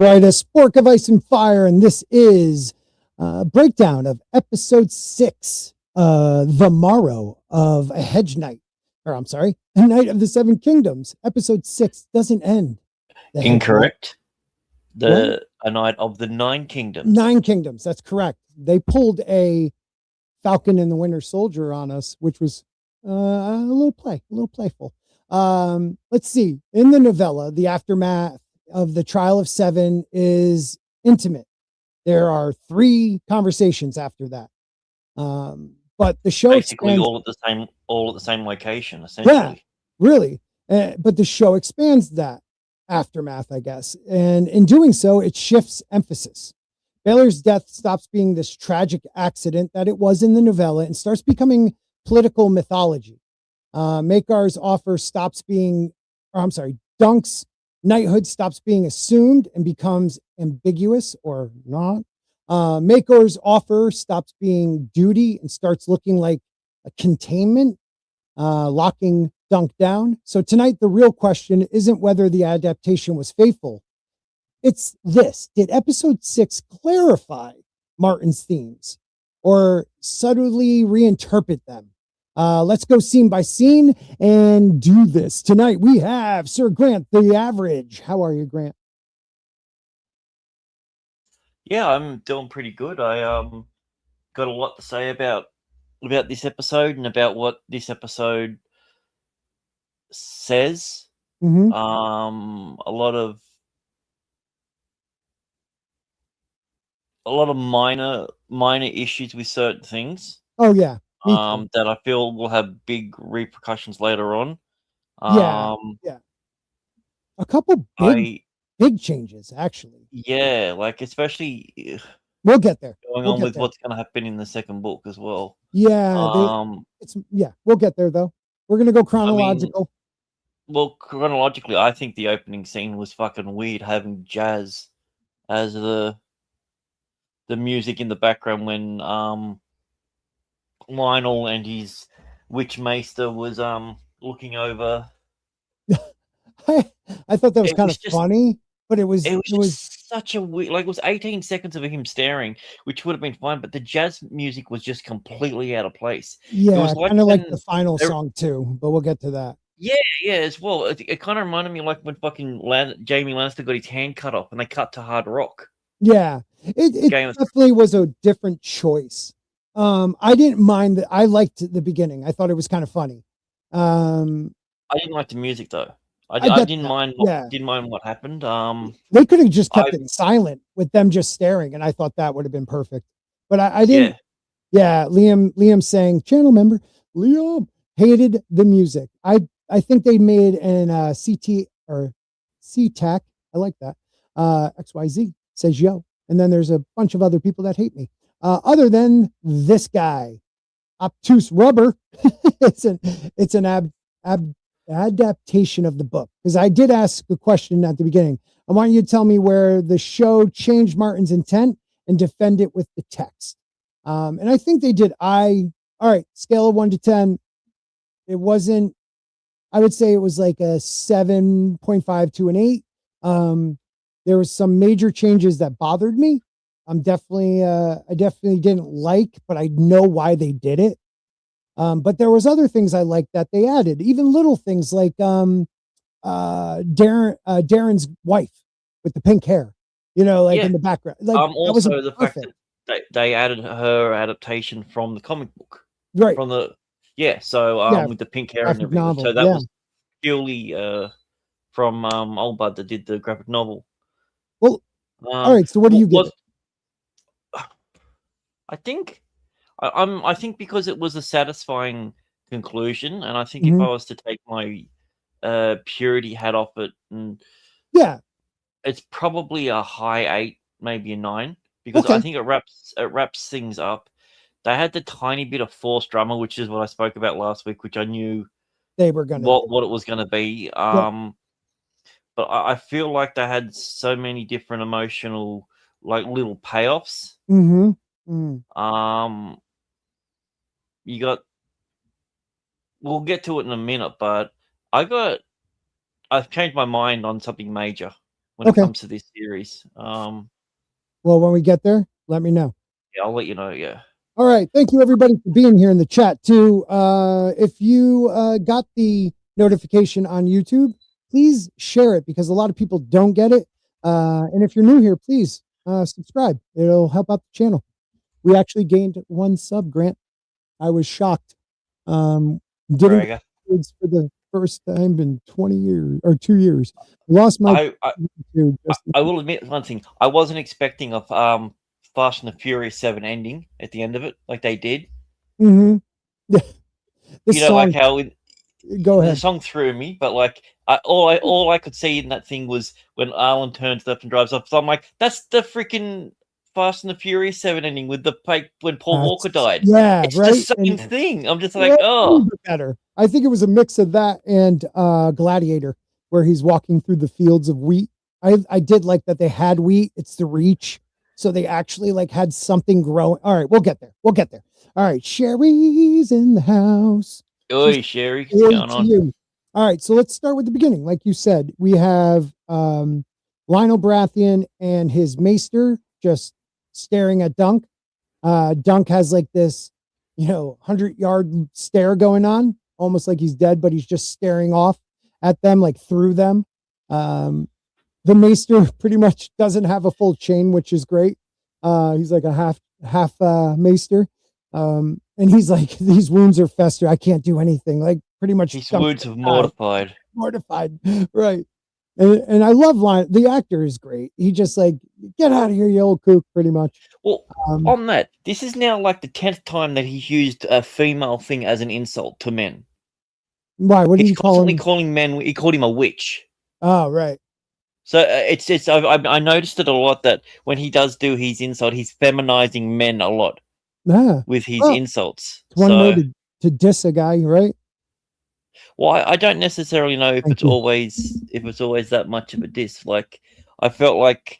Right, a spork of ice and fire, and this is a breakdown of episode 6, the Morrow of a Hedge Knight, or I'm sorry, a Knight of the Seven Kingdoms. Episode 6 doesn't end. The Hedge Knight. Incorrect. A Knight of the Nine Kingdoms. 9 Kingdoms, that's correct. They pulled a Falcon and the Winter Soldier on us, which was a little playful. Let's see. In the novella, the aftermath of the Trial of Seven is intimate. There are 3 conversations after that. But the show basically expands, all at the same location, essentially. Yeah, really. But the show expands that aftermath, I guess. And in doing so, it shifts emphasis. Baelor's death stops being this tragic accident that it was in the novella and starts becoming political mythology. Maekar's offer stops being, Dunk's knighthood stops being assumed and becomes ambiguous or not. Maekar's offer stops being duty and starts looking like a containment, locking Dunk down. So tonight, the real question isn't whether the adaptation was faithful. It's this: did episode 6 clarify Martin's themes or subtly reinterpret them? Let's go scene by scene and do this. Tonight we have Sir Grant the Average. How are you, Grant? Yeah, I'm doing pretty good. I got a lot to say about this episode and about what this episode says. Mm-hmm. A lot of minor issues with certain things. Oh yeah. That I feel will have big repercussions later on. Yeah. A couple big changes, actually. Yeah, like especially we'll get there. Going on with what's going to happen in the second book as well. Yeah. We'll get there though. We're going to go chronological. Chronologically, I think the opening scene was fucking weird, having jazz as the music in the background when Lionel and his Witchmaster was looking over. I thought that was kind of funny, but it was such a weird, like, it was 18 seconds of him staring, which would have been fine, but the jazz music was just completely out of place. Yeah, it was kind of like the final song too, but we'll get to that. Yeah, as well. It kind of reminded me like when fucking Jamie Lannister got his hand cut off and they cut to hard rock. Yeah, it definitely was a different choice. I didn't mind that. I liked the beginning. I thought it was kind of funny. I didn't like the music though. I didn't mind. Didn't mind what happened. They could have just kept it silent with them just staring, and I thought that would have been perfect. But I didn't. Yeah, Liam saying channel member Liam hated the music. I think they made an CT or CTAC. I like that. XYZ says yo, and then there's a bunch of other people that hate me. Other than this guy, obtuse rubber. it's an adaptation of the book, because I did ask a question at the beginning. I want you to tell me where the show changed Martin's intent and defend it with the text. And I think they did. All right, scale of 1 to 10. It wasn't, I would say it was like a 7.5 to an 8. There was some major changes that bothered me. I definitely didn't like, but I know why they did it. But there was other things I liked that they added, even little things like Darren's wife with the pink hair, in the background. Like, also the fact that they added her adaptation from the comic book, right? From the with the pink hair and everything. Novel, so that was purely from Old Bud that did the graphic novel. Well, all right. So what do you get? I think because it was a satisfying conclusion, and I think if I was to take my purity hat off it, and it's probably a high 8, maybe a 9, because I think it wraps things up. They had the tiny bit of forced drama, which is what I spoke about last week, which I knew they were going to what it was going to be. But I feel like they had so many different emotional, like, little payoffs. You got. We'll get to it in a minute, but I've changed my mind on something major. when it comes to this series. Well, when we get there, let me know. Yeah, I'll let you know. Yeah. All right. Thank you, everybody, for being here in the chat, too. If you got the notification on YouTube, please share it because a lot of people don't get it. And if you're new here, please subscribe. It'll help out the channel. We actually gained 1 sub, Grant. I was shocked. Didn't get for the first time in 20 years or 2 years. Lost my. I will admit one thing. I wasn't expecting a Fast and the Furious 7 ending at the end of it, like they did. Mm-hmm. You know, like how go ahead. The song threw me, but like all I could see in that thing was when Arlen turns left and drives off. So I'm like, that's the freaking Fast and the Furious 7 ending with the fake when Paul Walker died. Yeah, it's right. The same thing. I'm just like, oh, better. I think it was a mix of that and Gladiator, where he's walking through the fields of wheat. I did like that they had wheat. It's the Reach. So they actually like had something growing. All right, we'll get there. We'll get there. All right, Sherry's in the house. Oi, Sherry, what's going on? All right, so let's start with the beginning. Like you said, we have Lionel Baratheon and his maester just staring at Dunk. Dunk has like this, 100-yard stare going on, almost like he's dead, but he's just staring off at them, like through them. The maester pretty much doesn't have a full chain, which is great. He's like a half maester. And he's like, these wounds are fester. I can't do anything. Like pretty much. These wounds have mortified. Mortified. Right. And I love the actor is great. He just like, get out of here, you old kook, pretty much. Well, on that, this is now like the 10th time that he's used a female thing as an insult to men. Why? What did he call him? Calling men. He called him a witch. Oh, right. So I noticed it a lot that when he does do his insult, he's feminizing men a lot with his insults. It's one way to diss a guy, right? Well, I don't necessarily know if it's always that much of a diss. Like I felt like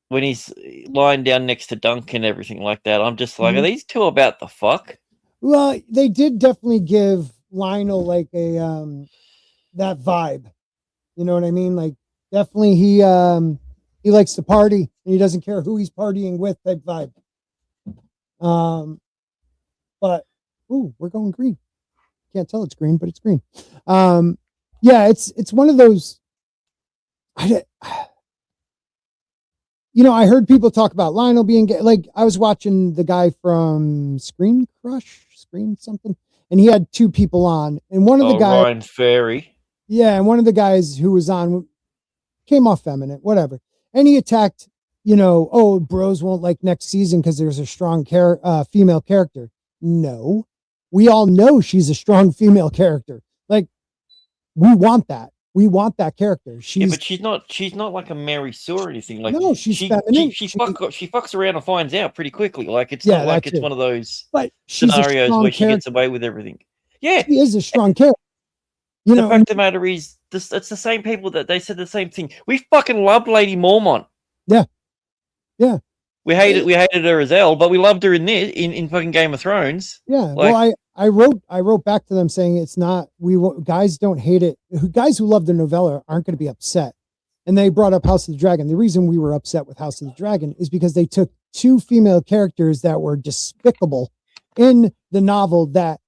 when he's lying down next to Dunk and everything like that, I'm just like, are these two about the fuck? Well, they did definitely give Lionel like a that vibe. You know what I mean? Like definitely he likes to party and he doesn't care who he's partying with type vibe. But we're going green. Can't tell it's green, but it's green. Yeah, it's one of those. I heard people talk about Lionel being gay. Like I was watching the guy from Screen something, and he had 2 people on, and one of the guys, Ryan Ferry. Yeah, and one of the guys who was on came off feminine, whatever. And he attacked, bros won't like next season because there's a strong female character. No, we all know she's a strong female character. Like, we want that. We want that character. But she's not like a Mary Sue or anything. Like no, she's feminine. She fucks around and finds out pretty quickly. Like it's not like it's one of those scenarios where she gets away with everything. Yeah, she is a strong character. The fact of the matter is, it's the same people that they said the same thing. We fucking loved Lady Mormont. Yeah, yeah. We hated her as Elle, but we loved her in fucking Game of Thrones. Yeah. Well, I wrote back to them saying it's not. Guys don't hate it. Guys who love the novella aren't going to be upset. And they brought up House of the Dragon. The reason we were upset with House of the Dragon is because they took 2 female characters that were despicable in the novel that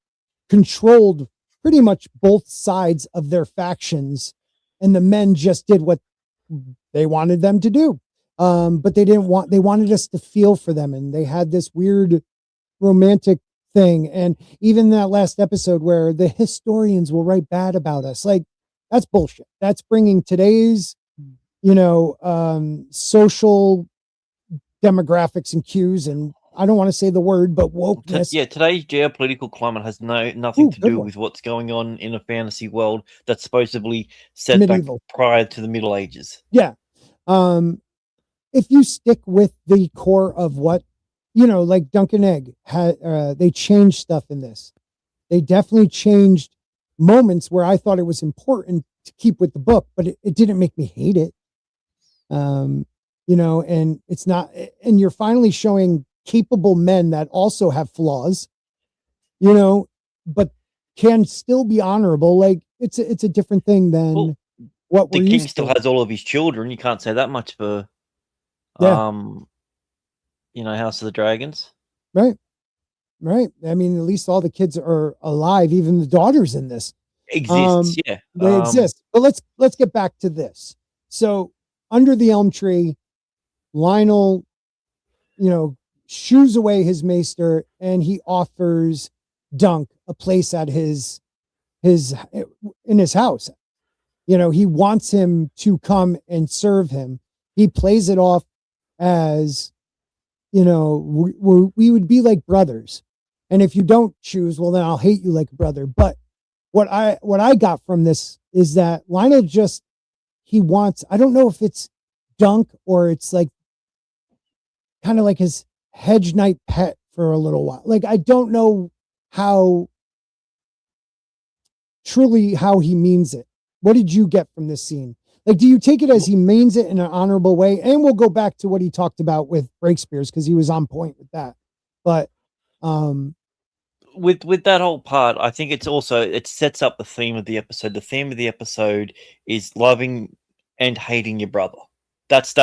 controlled pretty much both sides of their factions, and the men just did what they wanted them to do. But they wanted us to feel for them, and they had this weird romantic thing. And even that last episode where the historians will write bad about us, like that's bullshit. That's bringing today's, social demographics and cues, and I don't want to say the word, but wokeness. Yeah, today's geopolitical climate has nothing to do with what's going on in a fantasy world that's supposedly set medieval. Back prior to the Middle Ages. Yeah. If you stick with the core of what, like Dunk and Egg had, they changed stuff in this. They definitely changed moments where I thought it was important to keep with the book, but it didn't make me hate it. And it's not, and you're finally showing capable men that also have flaws, but can still be honorable. Like it's a different thing than what the king still has all of his children. You can't say that much for, House of the Dragons. Right. Right. I mean, at least all the kids are alive. Even the daughters in this exists. They exist. But let's get back to this. So under the elm tree, Lionel, shoos away his maester and he offers Dunk a place at his in his house. He wants him to come and serve him. He plays it off as, we would be like brothers. And if you don't choose, well, then I'll hate you like a brother. But what I got from this is that Lionel he wants, I don't know if it's Dunk or it's like kind of like his Hedge Knight pet for a little while. Like, I don't know how he means it. What did you get from this scene? Like, do you take it as he means it in an honorable way? And we'll go back to what he talked about with Breakspears because he was on point with that. But with that whole part, I think it sets up the theme of the episode. The theme of the episode is loving and hating your brother. That's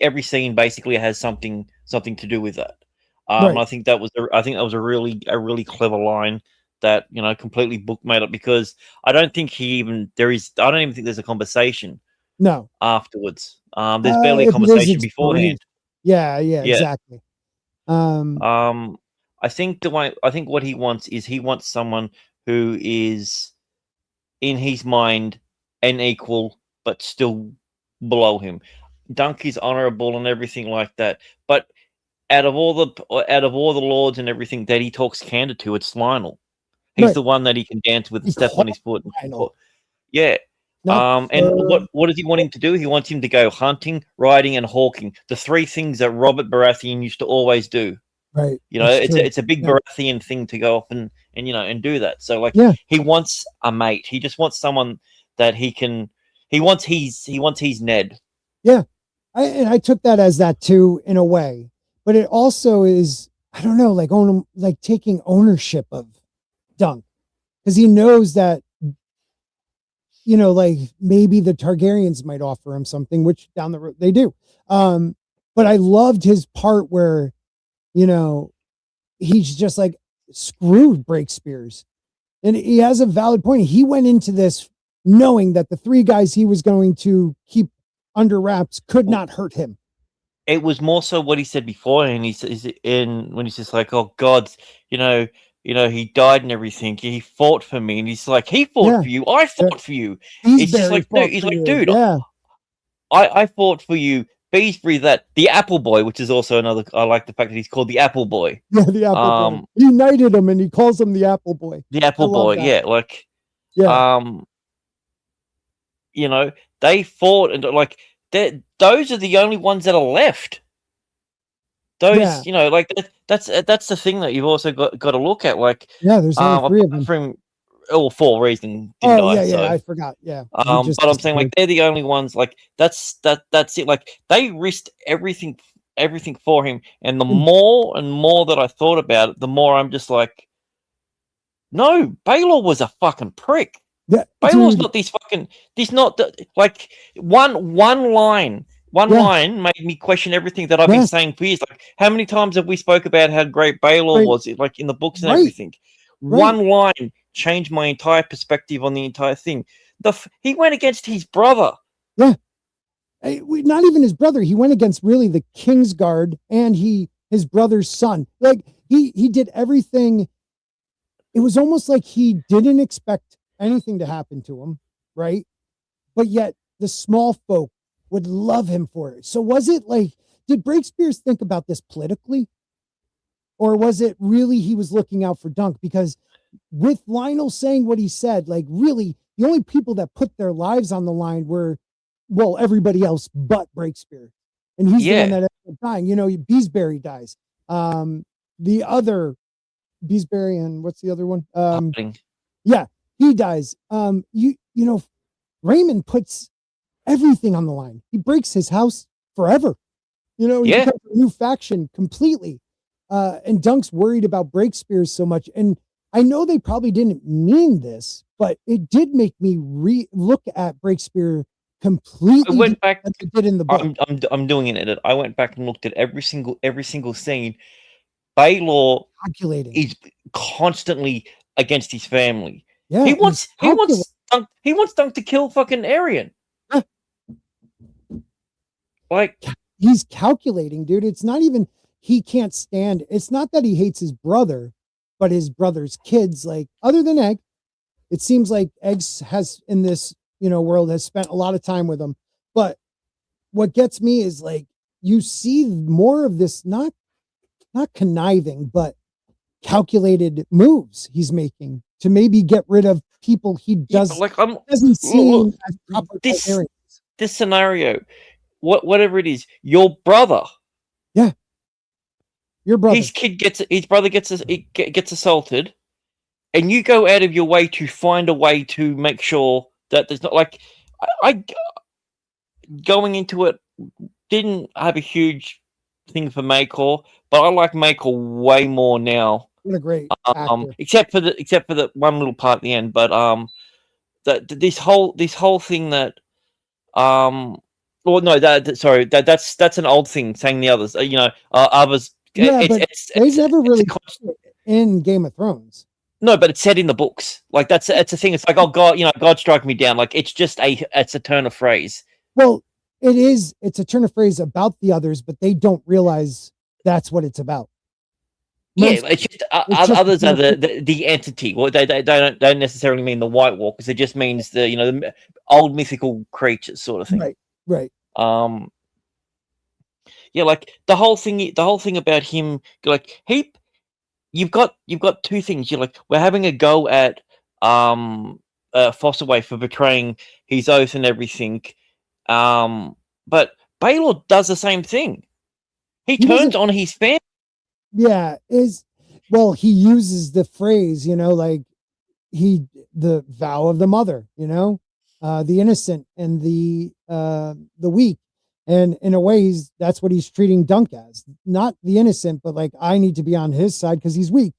every scene basically has something to do with that. Right. I think that was a really clever line that completely book made up, because I don't think I don't even think there's a conversation. No. Afterwards, there's barely a conversation beforehand. Yeah, exactly. I think what he wants is someone who is in his mind an equal but still below him. Dunk is honorable and everything like that, but out of all the lords and everything that he talks candid to, it's Lionel. He's the one that he can dance with and step on his foot. Yeah. And what does he want him to do? He wants him to go hunting, riding, and hawking. The three things that Robert Baratheon used to always do. Right. It's a big Baratheon thing to go up and do that. So he wants a mate. He just wants someone that he wants his Ned. Yeah. I took that as that too, in a way. But it also is, I don't know, like taking ownership of Dunk, because he knows that like maybe the Targaryens might offer him something, which down the road they do. But I loved his part where he's just like, screw Breakspears, and he has a valid point. He went into this knowing that the three guys he was going to keep under wraps could not hurt him. It was more so what he said before, and when he's just like, oh God, he died and everything. He fought for me, and he's like, he fought for you. I fought for you. It's just like, dude, I fought for you. Beesbury, the Apple Boy, which is also another. I like the fact that he's called the Apple Boy. Yeah, the Apple Boy. He knighted him, and he calls him the Apple Boy. The Apple Boy, they fought, and those are the only ones that are left. Those, that's the thing that you've also got to look at. There's only three of them. From four reasons. I forgot. Yeah. But I'm saying they're the only ones. That's it. They risked everything for him, and the more and more that I thought about it, the more I'm just like, no, Baelor was a fucking prick. Yeah, Baelor's not this fucking. This not one line. One line made me question everything that I've been saying for years. How many times have we spoke about how great Baelor was, in the books and everything? One line changed my entire perspective on the entire thing. He went against his brother. Yeah. Not even his brother. He went against really the Kingsguard and his brother's son. He did everything. It was almost like he didn't expect anything to happen to him, right? But yet the small folk would love him for it. So was it did Breakspears think about this politically? Or was it really he was looking out for Dunk? Because with Lionel saying what he said, really the only people that put their lives on the line were, everybody else but Breakspear. And he's the one that ended up dying. Beesbury dies. The other Beesbury, and what's the other one? He dies. Raymond puts everything on the line. He breaks his house forever. He becomes a new faction completely. And Dunk's worried about Breakspears so much. And I know they probably didn't mean this, but it did make me look at Breakspear completely. I went back. As it did in the book. I'm doing an edit. I went back and looked at every single scene. Baelor is constantly against his family. Yeah, he wants Dunk to kill fucking Aryan. Like, he's calculating, dude. It's not even he can't stand. It's not that he hates his brother, but his brother's kids. Like, other than Egg, it seems like Egg has in this world has spent a lot of time with him. But what gets me is like you see more of this not conniving, but calculated moves he's making to maybe get rid of people he doesn't see as proper this scenario. Whatever it is, your brother. Yeah. Your brother. His brother gets assaulted, and you go out of your way to find a way to make sure that there's not like I going into it didn't have a huge thing for Maekar, but I like Maekar way more now. What a great actor. Except for the one little part at the end, but this whole thing that well, no, that's an old thing saying the others. Others. Yeah, it's never really in Game of Thrones. No, but it's said in the books. Like it's a thing. It's like, oh God, God strike me down. Like it's a turn of phrase. Well, it is. It's a turn of phrase about the others, but they don't realize that's what it's about. It's just others are the entity. Well, they don't necessarily mean the White Walkers. It just means the old mythical creatures sort of thing. Right. Yeah, like the whole thing about him, like you've got two things. You're like, we're having a go at Fossaway for betraying his oath and everything, but Baelor does the same thing. He turns on his family. Yeah, he uses the phrase, like the vow of the mother, the innocent and the weak. And in a way, that's what he's treating Dunk as. Not the innocent, but like, I need to be on his side because he's weak.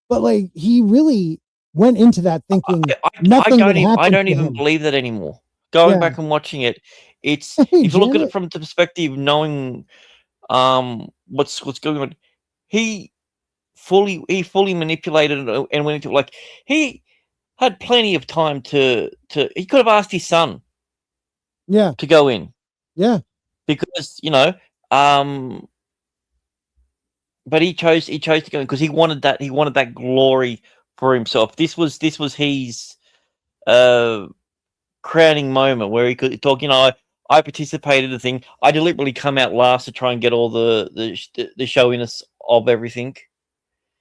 But like, he really went into that thinking I don't even believe that anymore. Going back and watching it, it's if you look at it from the perspective knowing what's going on, he fully manipulated and went into like he had plenty of time to he could have asked his son to go in. Yeah. Because, but he chose to go in because he wanted that glory for himself. This was his crowning moment where he could talk, I participated in the thing. I deliberately come out last to try and get all the showiness of everything.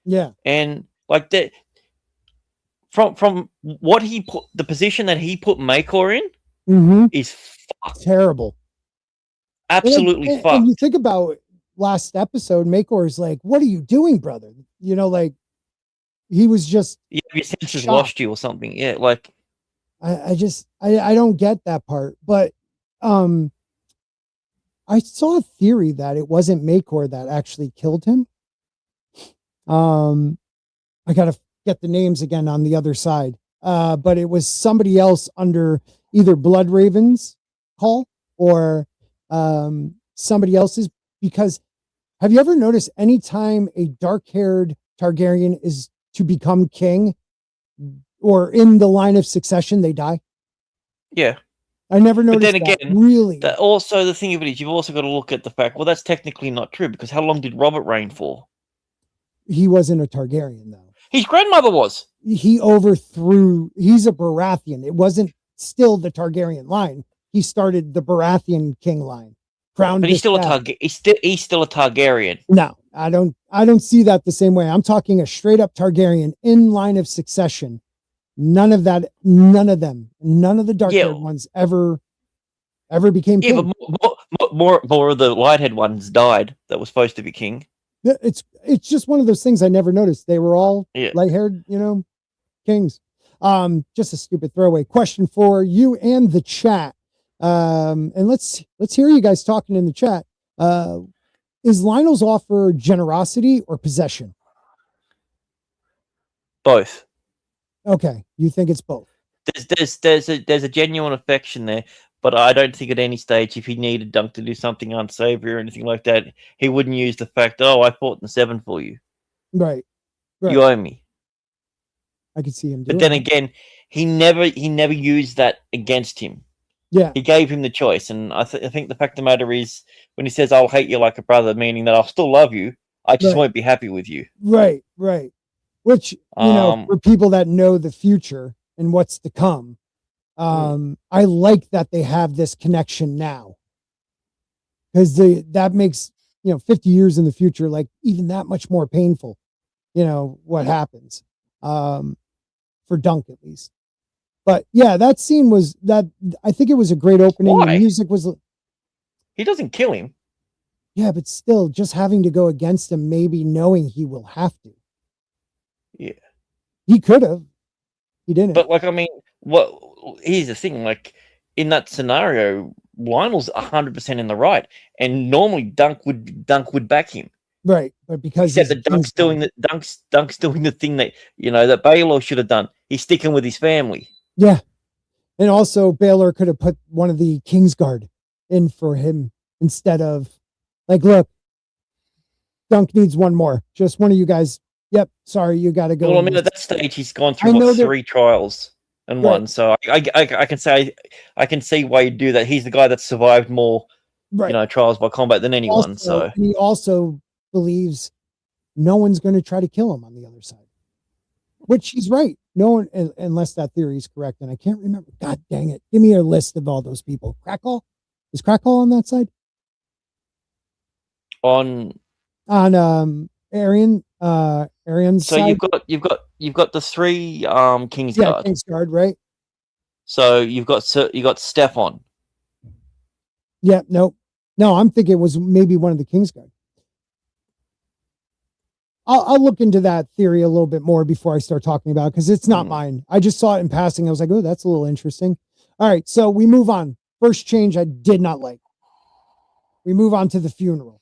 Yeah. And like that from what he put, the position that he put Maekar in is fucked. Terrible. Absolutely fucked. And you think about last episode, Maekar is like, "What are you doing, brother?" Like he was just your senses lost you or something. Yeah, like I don't get that part. But I saw a theory that it wasn't Maekar that actually killed him. I gotta get the names again on the other side. But it was somebody else under either Blood Raven's call or somebody else's, because have you ever noticed anytime a dark-haired Targaryen is to become king or in the line of succession, they die? Yeah. I never noticed but then that, again, really. Also, the thing of it is, you've also got to look at the fact, well, that's technically not true, because how long did Robert reign for? He wasn't a Targaryen, though. His grandmother was. He's a Baratheon. It wasn't still the Targaryen line. He started the Baratheon king line. But he's still he's still a Targaryen. No, I don't see that the same way. I'm talking a straight up Targaryen in line of succession. None of them, none of the dark-haired ones ever became king. Yeah, but more of the light-haired ones died that was supposed to be king. It's just one of those things I never noticed. They were all light-haired, kings. Just a stupid throwaway question for you and the chat. And let's hear you guys talking in the chat. Is Lionel's offer generosity or possession? Both. Okay, you think it's both? There's a genuine affection there, but I don't think at any stage, if he needed Dunk to do something unsavory or anything like that, he wouldn't use the fact, "Oh, I fought in 7 for you. Right. You owe me." I could see him doing. But then again, he never used that against him. Yeah. He gave him the choice, and I think the fact of the matter is, when he says, "I'll hate you like a brother," meaning that I'll still love you, I just won't be happy with you. Right. Which, for people that know the future and what's to come, I like that they have this connection now, because that makes 50 years in the future like even that much more painful. What happens for Dunk, at least. But yeah, that scene was that. I think it was a great opening. Why? The music was. He doesn't kill him. Yeah, but still, just having to go against him, maybe knowing he will have to. Yeah, he could have. He didn't. But here's the thing: like in that scenario, Lionel's 100% in the right, and normally Dunk would back him. Right, but because he said that Dunk's doing the thing that that Baelor should have done. He's sticking with his family. Yeah, and also Baelor could have put one of the Kingsguard in for him instead of look, Dunk needs one more. Just one of you guys. Yep, sorry, you got to go. Well, I mean, at that stage, he's gone through 3 trials and won. So I can say I can see why you do that. He's the guy that survived more, trials by combat than anyone. So he also believes no one's going to try to kill him on the other side, which he's right. No one, unless that theory is correct, and I can't remember. God dang it! Give me a list of all those people. Crackle, is Crackle on that side? On Arian's so side? you've got the 3 Kingsguard. Yeah, Kingsguard, right? So you've got Stefan. Yeah, no, I'm thinking it was maybe one of the Kingsguard. I'll look into that theory a little bit more before I start talking about it, because it's not mine. I just saw it in passing. I was like, oh, that's a little interesting. All right, so we move on. First change I did not like. We move on to the funeral.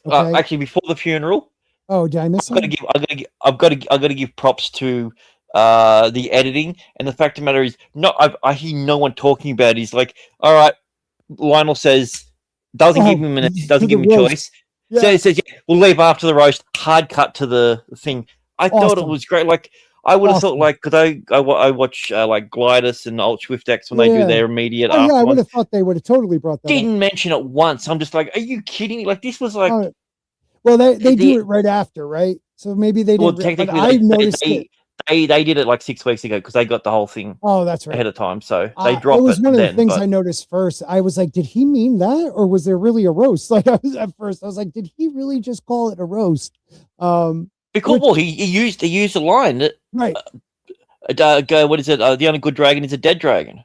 Okay. Actually, before the funeral. Oh, did I miss something? I've got to give props to the editing, and the fact of the matter is, I hear no one talking about it. He's like, all right, Lionel says, doesn't give him a choice. Yeah. So he says, yeah, we'll leave after the roast. Hard cut to the thing. I thought it was great. Like, I would have thought, because I watch Glidus and Alt Swift X when they do their immediate. Yeah, I would have thought they would have totally brought that. Didn't mention it once. I'm just like, are you kidding? Like, this was like. Well, they do it right after, right? So maybe they didn't. But I noticed it. They did it like 6 weeks ago because they got the whole thing. Oh, that's right. Ahead of time, so they dropped it. It was one of the things I noticed first. I was like, did he mean that, or was there really a roast? Like I was like, did he really just call it a roast? Because he used a line that right. What is it? The only good dragon is a dead dragon.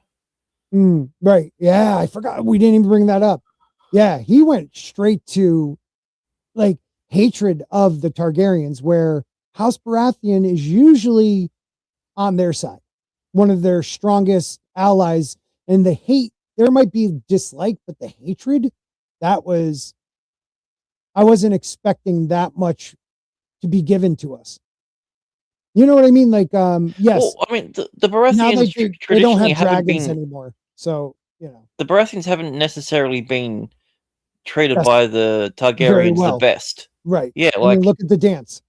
Right. Yeah, I forgot. We didn't even bring that up. Yeah, he went straight to hatred of the Targaryens, where House Baratheon is usually on their side, one of their strongest allies, and the hate, there might be dislike, but the hatred, I wasn't expecting that much to be given to us. You know what I mean? Yes. Well, I mean, the Baratheons they don't have dragons anymore, so the Baratheons haven't necessarily been treated by the Targaryens the best. Right. Yeah, look at the dance.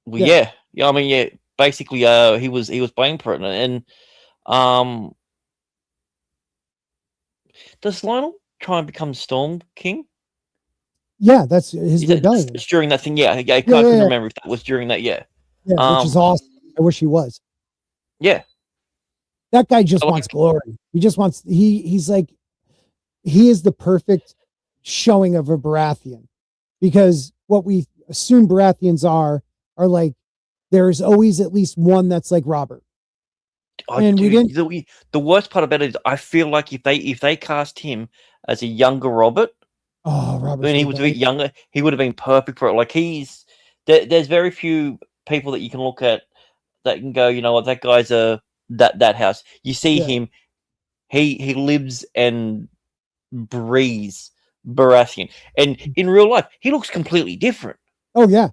Well, yeah. I mean, basically, he was blamed for it, and does Lionel try and become Storm King? Yeah, that's his rebellion. It's during that thing. Yeah, I couldn't remember if that was during that. Yeah, which is awesome. I wish he was. Yeah, that guy just wants glory. He just wants. He's like, he is the perfect showing of a Baratheon, because what we assume Baratheons are like, there's always at least one that's like Robert. And we didn't. The worst part about it is, I feel like if they cast him as a younger Robert, Robert, when he was a bit younger, he would have been perfect for it. Like there's very few people that you can look at that can go, you know what, that guy's that house. You see him, he lives and breathes Baratheon, and in real life, he looks completely different. Oh yeah.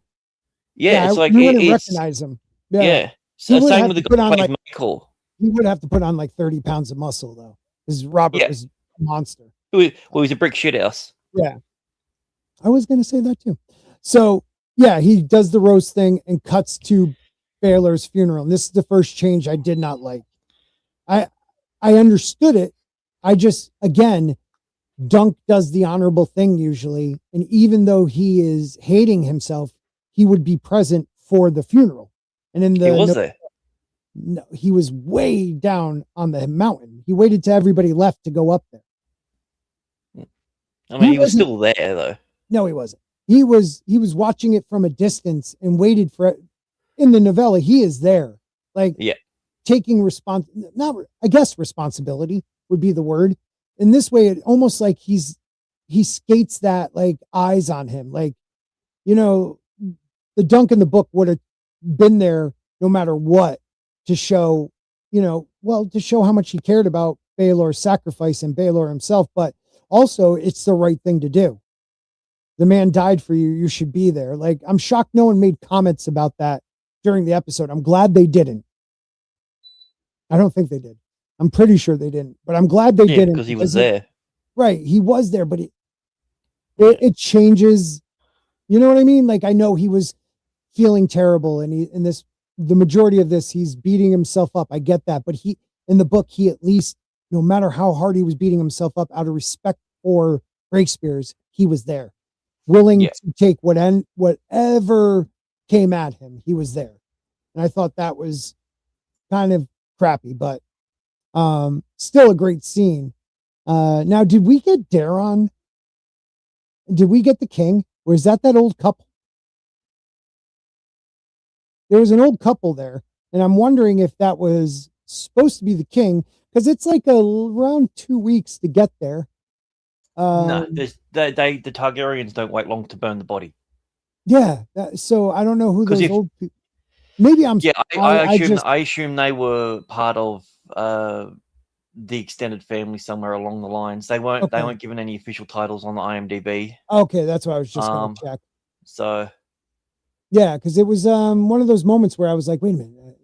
Yeah, it's like you wouldn't recognize him. Yeah. So, same with the guy playing Maekar. He would have to put on like 30 pounds of muscle, though, because Robert was a monster. Well, he's a brick shithouse. Yeah. I was going to say that too. So, yeah, he does the roast thing and cuts to Baelor's funeral. And this is the first change I did not like. I understood it. I just, again, Dunk does the honorable thing usually. And even though he is hating himself, he would be present for the funeral. And in the, he was there. No, he was way down on the mountain. He waited till everybody left to go up there. I mean, he was still there though. No, he wasn't. He was watching it from a distance and waited for it. In the novella, he is there. Like, taking responsibility would be the word. In this way, it almost like he skates that like eyes on him. Like, the Dunk in the book would have been there no matter what to show, to show how much he cared about Baelor's sacrifice and Baelor himself. But also, it's the right thing to do. The man died for you. You should be there. Like, I'm shocked no one made comments about that during the episode. I'm glad they didn't. I don't think they did. I'm pretty sure they didn't, but I'm glad they didn't because he was there. Right. He was there, but it changes. You know what I mean? Like, I know he was feeling terrible and the majority of this, he's beating himself up. I get that. But in the book, he at least, no matter how hard he was beating himself up, out of respect for Breakspears, he was there. Willing to take whatever came at him. He was there. And I thought that was kind of crappy, but still a great scene. Now, did we get Daron? Did we get the king? Or is that old couple? There was an old couple there, and I'm wondering if that was supposed to be the king, because it's like around 2 weeks to get there. No, the Targaryens don't wait long to burn the body. Yeah, so I don't know who those old people. Maybe I'm. Yeah, I assume they were part of the extended family somewhere along the lines. They weren't. Okay. They weren't given any official titles on the IMDb. Okay, that's what I was just going to check. So. Yeah, because it was one of those moments where I was like, wait a minute,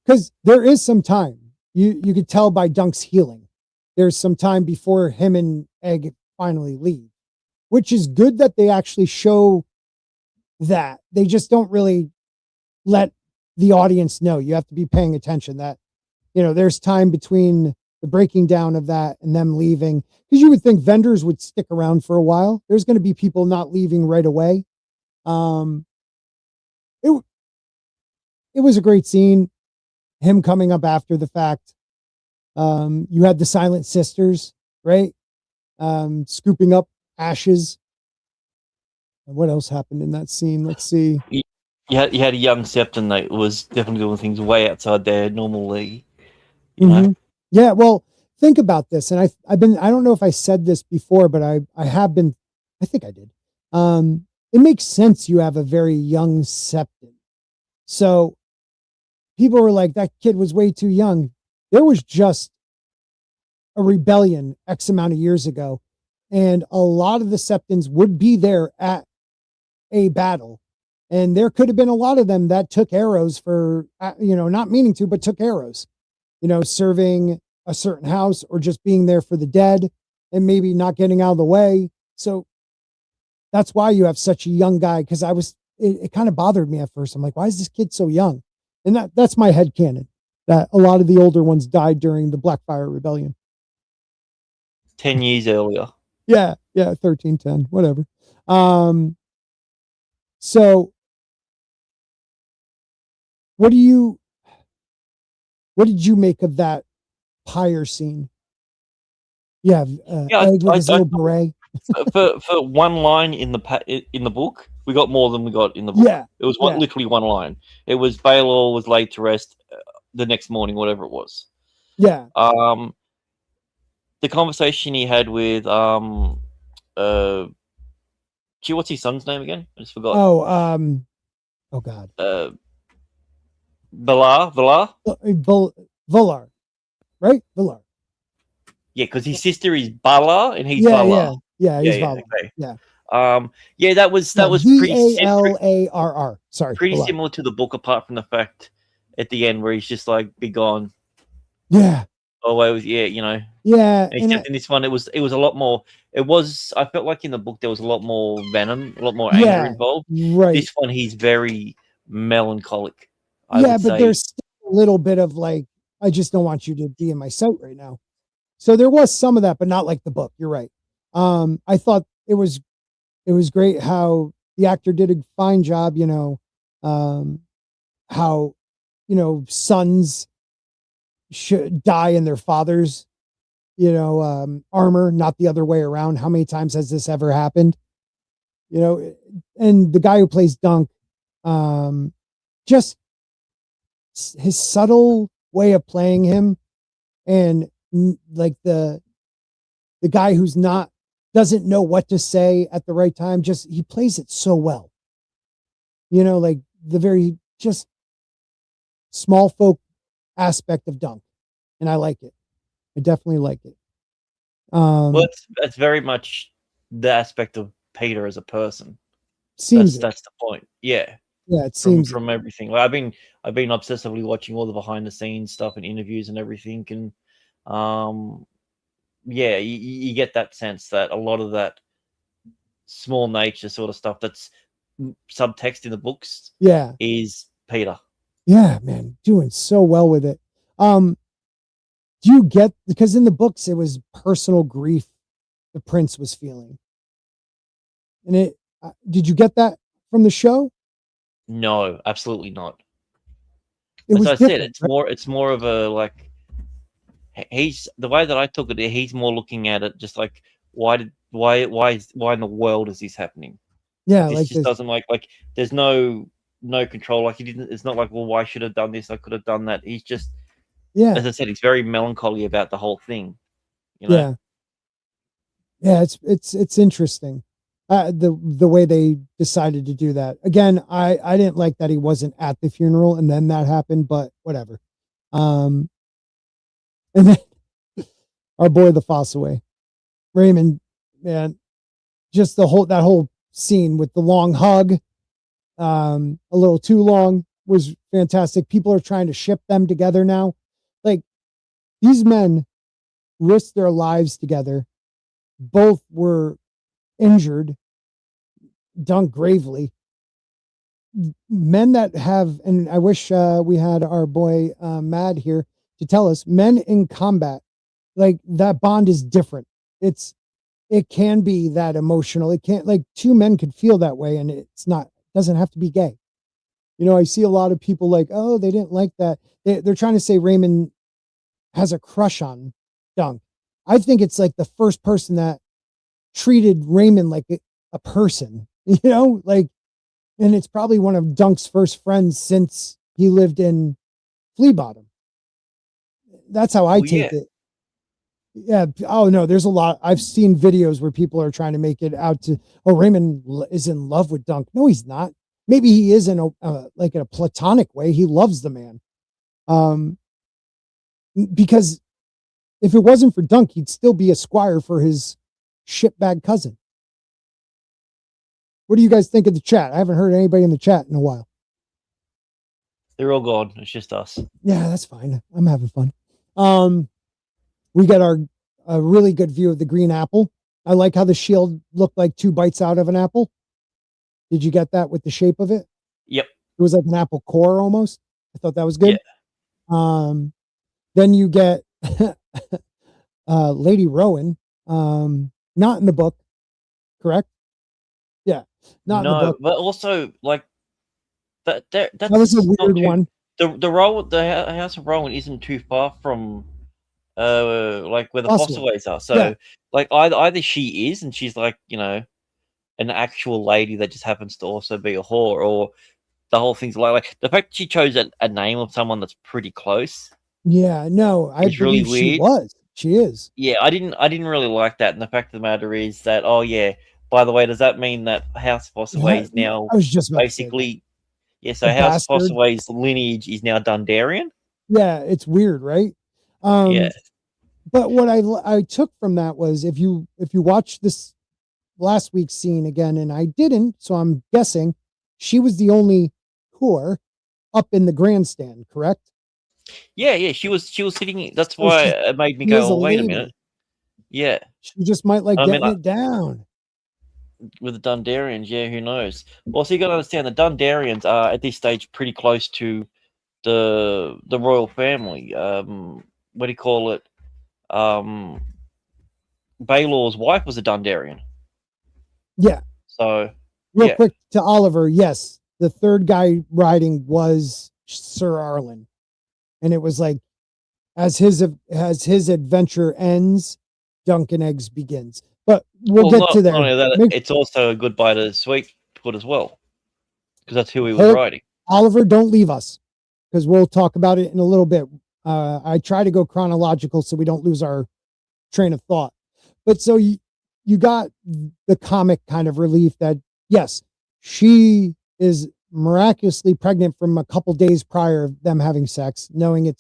because there is some time. You could tell by Dunk's healing. There's some time before him and Egg finally leave, which is good that they actually show that. They just don't really let the audience know. You have to be paying attention that, there's time between the breaking down of that and them leaving. Because you would think vendors would stick around for a while. There's going to be people not leaving right away. It was a great scene. Him coming up after the fact. You had the Silent Sisters, right? Scooping up ashes. And what else happened in that scene? Let's see. You had a young Septon that was definitely doing things way outside their normal league. Yeah, well, think about this. And I don't know if I said this before, but I have been, I think I did. It makes sense you have a very young Septon. So people were like, that kid was way too young. There was just a rebellion X amount of years ago. And a lot of the Septons would be there at a battle. And there could have been a lot of them that took arrows for, not meaning to, but took arrows, serving a certain house or just being there for the dead and maybe not getting out of the way. So that's why you have such a young guy. Cause it kind of bothered me at first. I'm like, why is this kid so young? And that's my headcanon, that a lot of the older ones died during the Blackfire Rebellion. 10 years earlier. Yeah, 13, 10, whatever. So what did you make of that pyre scene? Yeah, Egg with his little beret. for one line in the book, we got more than we got in the book. Yeah, it was literally one line. It was Baelor was laid to rest the next morning, whatever it was. Yeah. The conversation he had with what's his son's name again? I just forgot. Oh God. Valarr. Valarr, right? Valarr. Yeah, because his sister is Baelor and he's Valarr. Yeah, he's Valarr. Okay. Yeah. That was pretty Valarr. Sorry, pretty Valarr. Similar to the book, apart from the fact at the end where he's just like, be gone. Yeah. Oh, it was, yeah, you know. Yeah. Except in this one, it was a lot more. I felt like in the book there was a lot more venom, a lot more Yeah, anger involved. right. This one, he's very melancholic. I Yeah, would but say. there's still a little bit of like, I just don't want you to be in my sight right now. So there was some of that, but not like the book. You're right. I thought it was great how the actor did a fine job, you know, how, you know, sons should die in their fathers, you know, armor, not the other way around. How many times has this ever happened? You know, and the guy who plays Dunk, just his subtle way of playing him, and like the guy who's not doesn't know what to say at the right time, just he plays it so well. You know, like the very just small folk aspect of Dunk, and I like it. I definitely like it. Well, it's very much the aspect of Peter as a person. Seems that's the point. Yeah. Yeah, it seems from everything. Like I've been obsessively watching all the behind the scenes stuff and interviews and everything, and yeah, you get that sense that a lot of that small nature sort of stuff that's subtext in the books, yeah, is Peter. Yeah, man, doing so well with it. Do you get, because in the books it was personal grief the prince was feeling, and it did you get that from the show? No, absolutely not. As I said, it's more of a like, he's the way that I took it. He's more looking at it just like, why in the world is this happening? Yeah, this like just doesn't like there's no control. Like he didn't. It's not like, well, why should I have done this? I could have done that. He's just, as I said, he's very melancholy about the whole thing. You know? Yeah, it's interesting. The way they decided to do that. Again, I didn't like that he wasn't at the funeral and then that happened, but whatever. And then our boy the Fossaway, Raymond, man, just that whole scene with the long hug, a little too long, was fantastic. People are trying to ship them together now. Like, these men risked their lives together. Both were injured, Dunk gravely. Men that have, and I wish we had our boy Mad here to tell us, men in combat, like that bond is different. It can be that emotional. It can't, like, two men could feel that way, and doesn't have to be gay. You know, I see a lot of people like, oh, they didn't like that. They're trying to say Raymond has a crush on Dunk. I think it's like the first person that treated Raymond like a person, you know, like, and it's probably one of Dunk's first friends since he lived in Flea Bottom. That's how I take it. Yeah. Oh no, there's a lot. I've seen videos where people are trying to make it out to, oh, Raymond is in love with Dunk. No, he's not. Maybe he is in like in a platonic way. He loves the man. Because if it wasn't for Dunk, he'd still be a squire for his shitbag cousin. What do you guys think of the chat? I haven't heard anybody in the chat in a while. They're all gone. It's just us. Yeah, that's fine. I'm having fun. We got a really good view of the green apple. I like how the shield looked like 2 bites out of an apple. Did you get that with the shape of it? Yep. It was like an apple core almost. I thought that was good. Yeah. Then you get Lady Rowan. Not in the book, correct? Yeah, not in the book. But also like that was a weird one. The House of Rowan isn't too far from like where the Fossaways are. So like either she is, and she's like, you know, an actual lady that just happens to also be a whore, or the whole thing's like the fact she chose a name of someone that's pretty close. Yeah, no, I believe really weird. She is. Yeah, I didn't really like that. And the fact of the matter is that, oh yeah, by the way, does that mean that House Fossaway is now I was just basically, yeah, so House Fossaway's lineage is now Dundarian? Yeah, it's weird, right? Yeah. But what I took from that was, if you watch this last week's scene again, and I didn't, so I'm guessing she was the only whore up in the grandstand, correct? Yeah. She was sitting. That's why it made me go, "Oh, wait a minute." Yeah. She just might like getting it down. With the Dundarians, yeah, who knows? Well, so you got to understand the Dundarians are at this stage pretty close to the royal family. What do you call it? Baelor's wife was a Dundarian. Yeah. So real quick to Oliver, yes, the third guy riding was Sir Arlen, and it was like as his adventure ends, Duncan Eggs begins. But we'll get to there. Not only that, it's also a goodbye to Sweetfoot as well, because that's who he was riding. Oliver, don't leave us, because we'll talk about it in a little bit. I try to go chronological so we don't lose our train of thought. But so you got the comic kind of relief that, yes, she is miraculously pregnant from a couple days prior of them having sex, knowing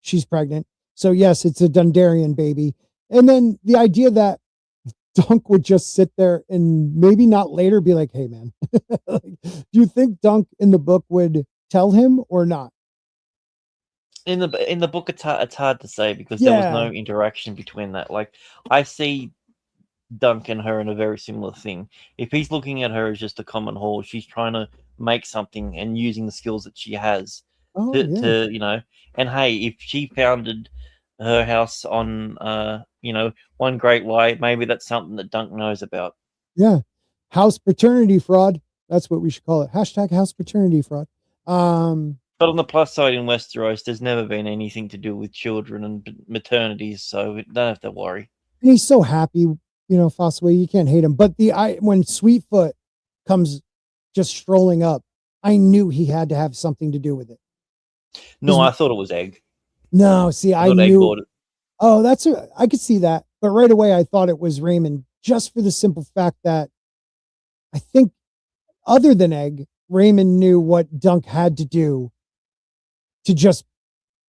she's pregnant. So yes, it's a Dundarian baby. And then the idea that Dunk would just sit there and maybe not later be like, "Hey man," like, do you think Dunk in the book would tell him or not? In the book, it's hard to say, because there was no interaction between that. Like, I see Dunk and her in a very similar thing. If he's looking at her as just a common whore, she's trying to make something and using the skills that she has to you know. And hey, if she founded her house on one great lie, maybe that's something that Dunk knows about. Yeah, house paternity fraud. That's what we should call it. # house paternity fraud. But on the plus side, in Westeros, there's never been anything to do with children and maternities, so we don't have to worry. And he's so happy, Fossaway, you can't hate him. But when Sweetfoot comes just strolling up, I knew he had to have something to do with it. No, I thought it was Egg. No, see, I knew. Oh, I could see that. But right away, I thought it was Raymond, just for the simple fact that I think, other than Egg, Raymond knew what Dunk had to do to just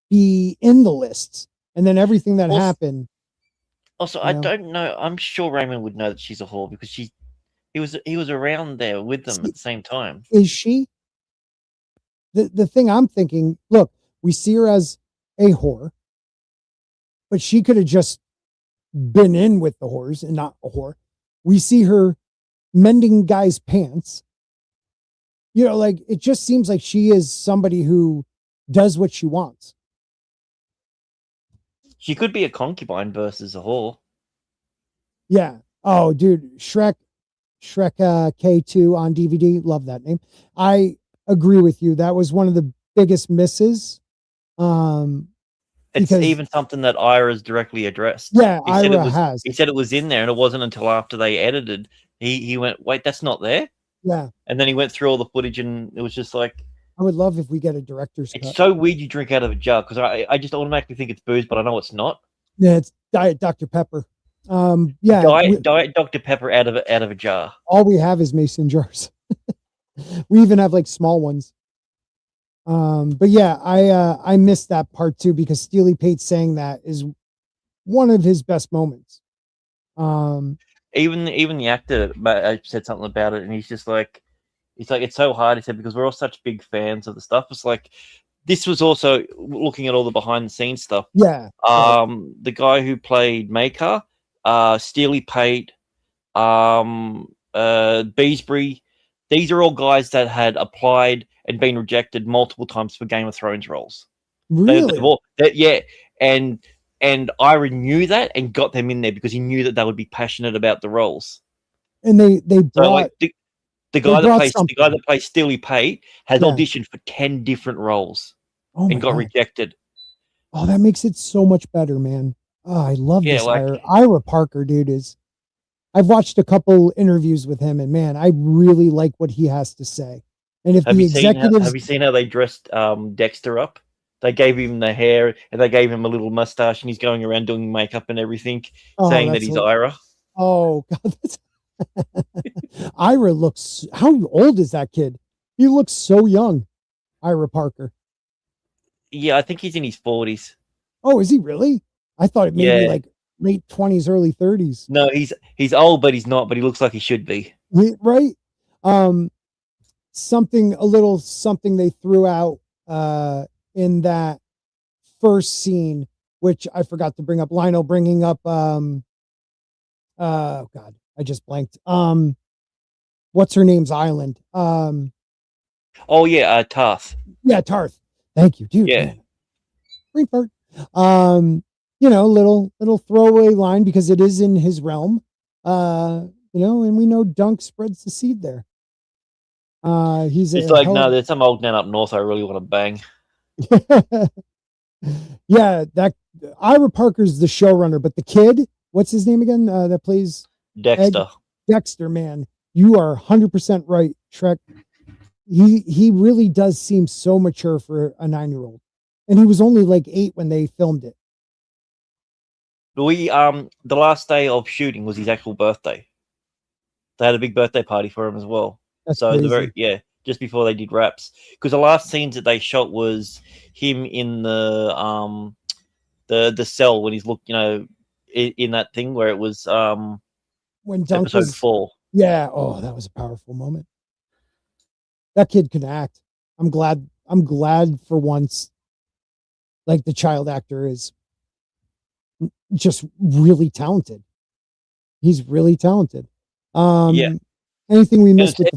be in the lists. And then everything that happened. Also, I don't know. I'm sure Raymond would know that she's a whore, because he was around there with them at the same time. Is she? The thing I'm thinking, look, we see her as a whore, but she could have just been in with the whores and not a whore. We see her mending guys' pants. Like, it just seems like she is somebody who does what she wants. She could be a concubine versus a whore. Yeah. Oh, dude, Shrek K2 on DVD. Love that name. I agree with you. That was one of the biggest misses. It's even something that Ira's directly addressed. Yeah, Ira has. He said it was in there, and it wasn't until after they edited. He went, "Wait, that's not there." Yeah. And then he went through all the footage, and it was just like, I would love if we get a director's cut. It's so weird you drink out of a jar, because I just automatically think it's booze, but I know it's not. Yeah, it's Diet Dr. Pepper. Diet Dr. Pepper out of a jar. All we have is mason jars. We even have like small ones. But yeah, I missed that part too, because Steely Pate saying that is one of his best moments. Even the actor said something about it, and he's just like, it's so hard. He said, because we're all such big fans of the stuff. It's like, this was also looking at all the behind the scenes stuff. Yeah. The guy who played Maekar, Steely Pate, Beesbury, these are all guys that had applied and been rejected multiple times for Game of Thrones roles. Really? Yeah. And Ira knew that and got them in there because he knew that they would be passionate about the roles. And they brought the guy that plays Steely Pate has auditioned for 10 different roles and got rejected. Oh, that makes it so much better, man. Oh, I love this Ira Parker, dude. I've watched a couple interviews with him, and man, I really like what he has to say. And if have you seen how they dressed Dexter up? They gave him the hair and they gave him a little mustache, and he's going around doing makeup and everything, saying that he's Ira. Oh God, Ira looks. How old is that kid? He looks so young, Ira Parker. Yeah, I think he's in his 40s. Oh, is he really? I thought it may be like late 20s, early 30s. No, he's old, but he's not. But he looks like he should be. Right. Something they threw out in that first scene, which I forgot to bring up. Lionel bringing up, God, I just blanked. What's her name's island? Oh yeah, Tarth. Yeah, Tarth. Thank you, dude. Yeah. Man. Brain fart. Little throwaway line because it is in his realm. And we know Dunk spreads the seed there. It's like, no, there's some old man up north I really want to bang. Yeah, that Ira Parker's the showrunner, but the kid, what's his name again? That plays Dexter. Dexter, man, you are 100% right, Shrek. He really does seem so mature for a 9-year-old, and he was only like 8 when they filmed it. The last day of shooting was his actual birthday. They had a big birthday party for him as well. That's crazy. Just before they did wraps, because the last scenes that they shot was him in the cell when he's looked, in that thing where it was when Dunk episode 4. Yeah, oh, that was a powerful moment. That kid can act. I'm glad for once, like, the child actor is just really talented. He's really talented. Anything we missed with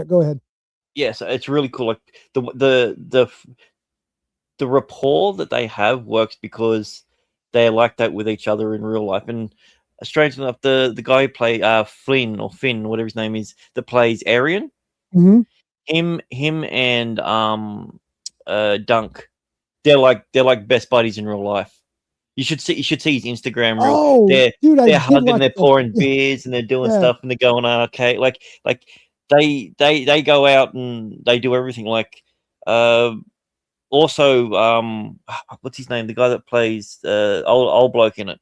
go ahead. Yeah, so it's really cool. Like the rapport that they have works because they're like that with each other in real life. And strangely enough, the guy who play Finn, whatever his name is, that plays Arian, him and Dunk, they're like best buddies in real life. You should see his Instagram reel. Oh, they're hugging, they're pouring beers, and they're doing stuff, and they're going, okay, like they go out and they do everything. Like, also, what's his name? The guy that plays old bloke in it.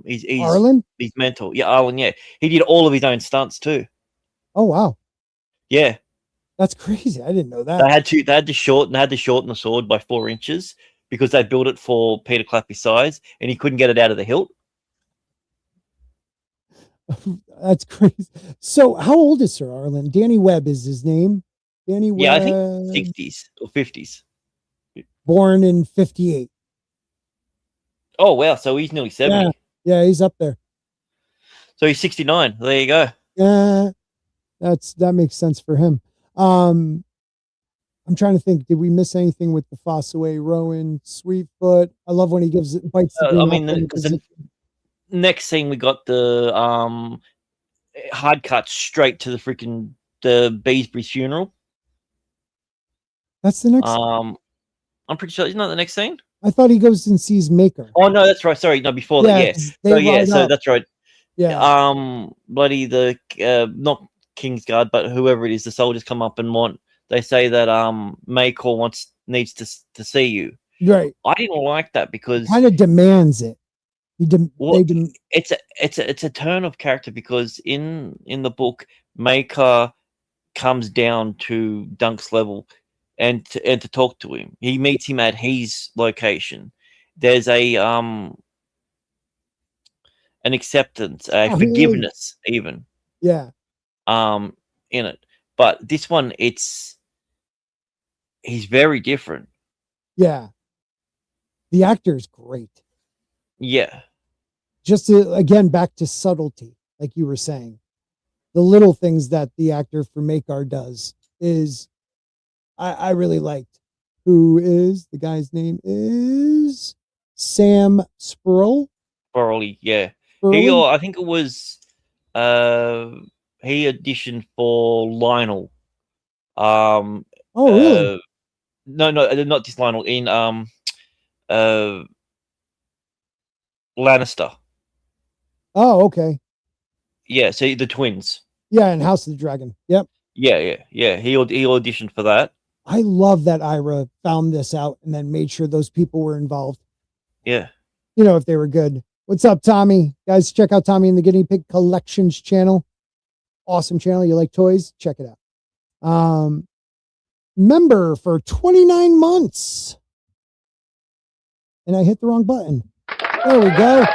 He's Arlen. He's mental. Yeah, Arlen. Yeah, he did all of his own stunts too. Oh wow. Yeah, that's crazy. I didn't know that. They had to shorten the sword by 4 inches because they built it for Peter Clappy's size, and he couldn't get it out of the hilt. That's crazy. So, how old is Sir Arlen? Danny Webb is his name. Danny Webb. Yeah, I think 60s or 50s. Born in 58. Oh wow! So he's nearly 70. Yeah, he's up there. So he's 69. There you go. Yeah, that makes sense for him. I'm trying to think. Did we miss anything with the Fossaway Rowan Sweetfoot? I love when he bites the next scene we got the hard cut straight to the Beesbury's funeral. That's the next. I'm pretty sure, isn't that the next scene? I thought he goes and sees Maekar. Oh no, that's right. Sorry, no, before that. Yeah. So that's right. Yeah. Bloody the not Kingsguard, but whoever it is, the soldiers come up and they say that Maekar needs to see you. Right. I didn't like that because kind of demands it. It's a turn of character because in the book, Maekar comes down to Dunk's level and to talk to him. He meets him at his location. There's an acceptance, forgiveness, even. Yeah. In it, but this one, he's very different. Yeah. The actor is great. Yeah. Just again, back to subtlety, like you were saying. The little things that the actor for Maekar does is I really liked. The guy's name is Sam Spruill. Spurley, yeah. I think it was he auditioned for Lionel. Oh really? No, not this Lionel, in Lannister. Oh, okay. Yeah, so the twins. Yeah, and House of the Dragon. Yep. Yeah. He auditioned for that. I love that Ira found this out and then made sure those people were involved. Yeah. If they were good. What's up, Tommy? Guys, check out Tommy and the Guinea Pig Collections channel. Awesome channel. You like toys? Check it out. Member for 29 months. And I hit the wrong button. There we go.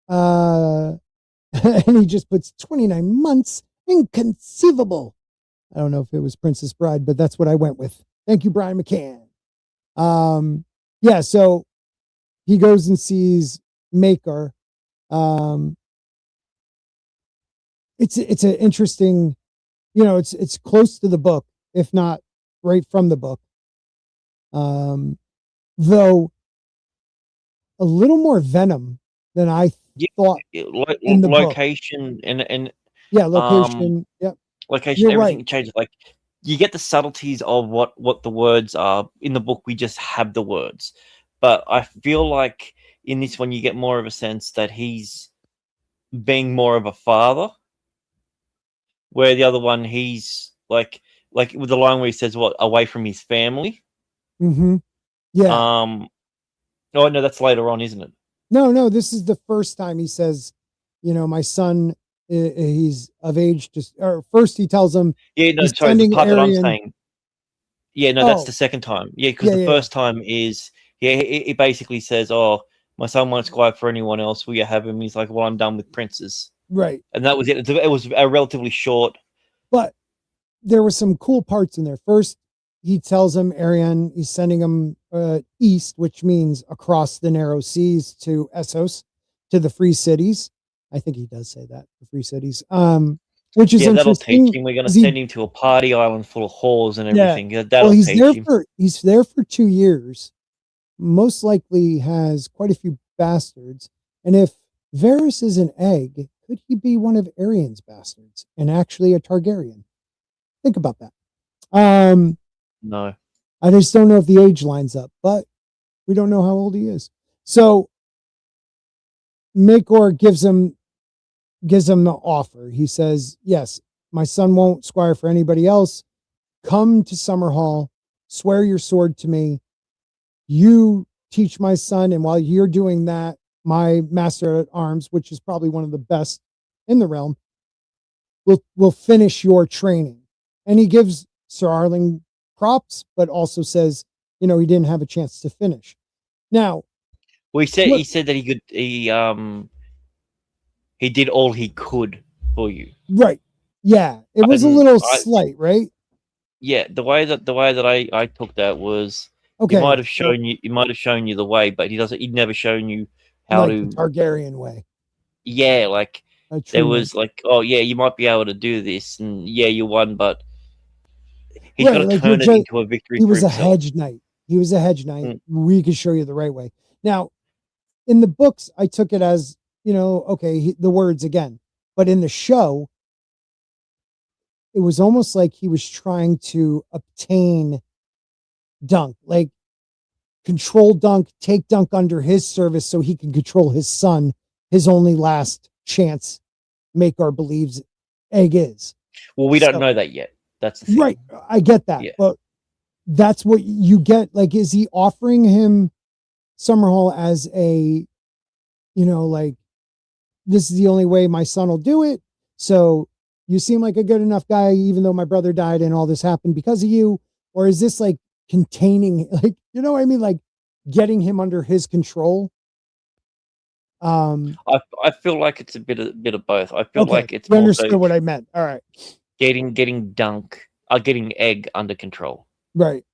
And he just puts 29 months. Inconceivable. I don't know if it was Princess Bride, but that's what I went with. Thank you, Brian McCann. Yeah, so he goes and sees Maekar. It's an interesting, it's close to the book, if not right from the book. Though a little more venom than I thought in the location book. and location. Yep. Location, You're everything right. changes. Like you get the subtleties of what the words are. In the book, we just have the words. But I feel like in this one, you get more of a sense that he's being more of a father, where the other one, he's like with the line where he says, "What, away from his family?" Mm-hmm. Yeah. Oh no, that's later on, isn't it? No, this is the first time he says, my son, he's of age. Or first he tells him, yeah, no, sorry, the part that I'm saying. Yeah, no, that's the second time. Yeah, because the first time is, he basically says, "Oh, my son won't squire for anyone else. Will you have him?" He's like, "Well, I'm done with princes." Right. And that was it. It was a relatively short. But there were some cool parts in there. First, he tells him, Arian, he's sending him east, which means across the narrow seas to Essos, to the free cities. I think he does say that, the free cities. Which is interesting. That'll teach him. We're going to send him to a party island full of whores and everything. Yeah. That'll he's teach there him. He's there for 2 years. Most likely has quite a few bastards. And if Varys is an egg, could he be one of Arian's bastards and actually a Targaryen? Think about that. No. I just don't know if the age lines up, but we don't know how old he is. So Maekar gives him the offer. He says, yes, my son won't squire for anybody else. Come to Summerhall, swear your sword to me. You teach my son, and while you're doing that, my master at arms, which is probably one of the best in the realm, will finish your training. And he gives Sir Arling props, but also says, he didn't have a chance to finish. Now, well, he said that he did all he could for you. Right. Yeah. It was a little slight, right? Yeah. The way that I took that was, okay, he might have shown you the way, but he'd never shown you how to the Targaryen way. Yeah, like there was like, oh yeah, you might be able to do this, and yeah, you won, but he's got to turn it into a victory. He was a hedge knight. He was a hedge knight. We could show you the right way. Now, in the books, I took it as, okay, the words again, but in the show, it was almost like he was trying to obtain Dunk, like control Dunk, take Dunk under his service so he can control his son, his only last chance, Maekar believes Egg is. Well, we don't know that yet. That's the thing. Right. I get that. Yeah. But that's what you get. Like, is he offering him Summerhall as a, like, this is the only way my son will do it. So you seem like a good enough guy, even though my brother died and all this happened because of you. Or is this like containing, like, what I mean? Like getting him under his control. I feel like it's a bit of both. I feel like it's you understood what I meant. All right. Getting getting Egg under control. Right.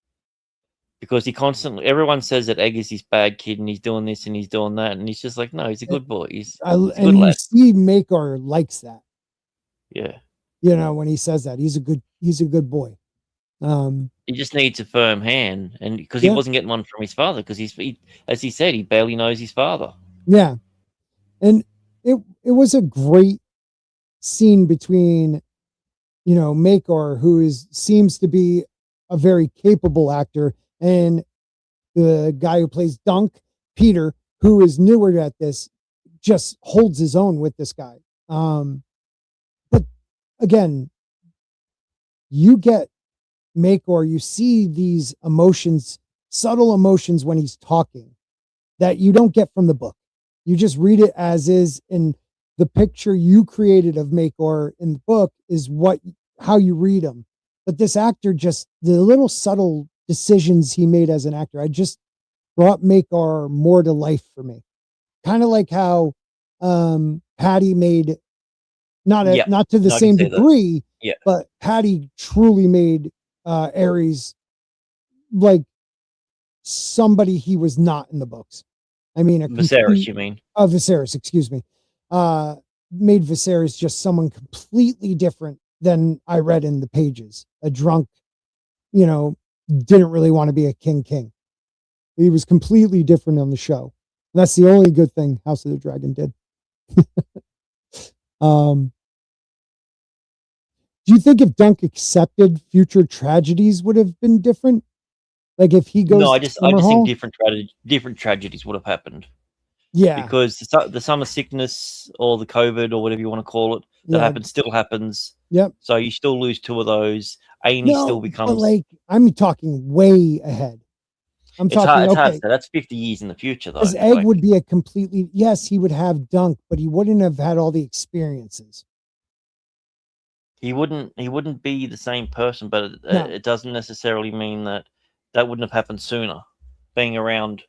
Because everyone says that Egg is this bad kid and he's doing this and he's doing that, and he's just like, no, he's a good boy. He's a good lad. You see Maekar likes that. Yeah. When he says that, he's a good boy. He just needs a firm hand, and because he wasn't getting one from his father, because as he said, he barely knows his father. Yeah. And it was a great scene between, Maekar, who seems to be a very capable actor, and the guy who plays Dunk, Peter, who is newer at this, just holds his own with this guy. But again, you get Maekar, you see these emotions, subtle emotions when he's talking that you don't get from the book. You just read it as is, and the picture you created of Maekar in the book is how you read him. But this actor, just the little subtle decisions he made as an actor, I just brought Maekar more to life for me. Kind of like how Patty made, not to the same degree, Yeah. But Patty truly made Aerys like somebody he was not in the books. I mean, Viserys, you mean? Viserys, excuse me. Made Viserys just someone completely different than I read in the pages. A drunk, didn't really want to be a king. He was completely different on the show. And that's the only good thing House of the Dragon did. Do you think if Dunk accepted, future tragedies would have been different? Like if he goes, no, I just think different tragedies would have happened. Yeah, because the summer sickness or the COVID or whatever you want to call it that happens still happens. Yep. So you still lose 2 of those. Aenys still becomes. But like I'm talking way ahead. It's hard. That's 50 years in the future, though. His Egg would be a completely he would have Dunk, but he wouldn't have had all the experiences. He wouldn't be the same person, but it doesn't necessarily mean that wouldn't have happened sooner. Being around,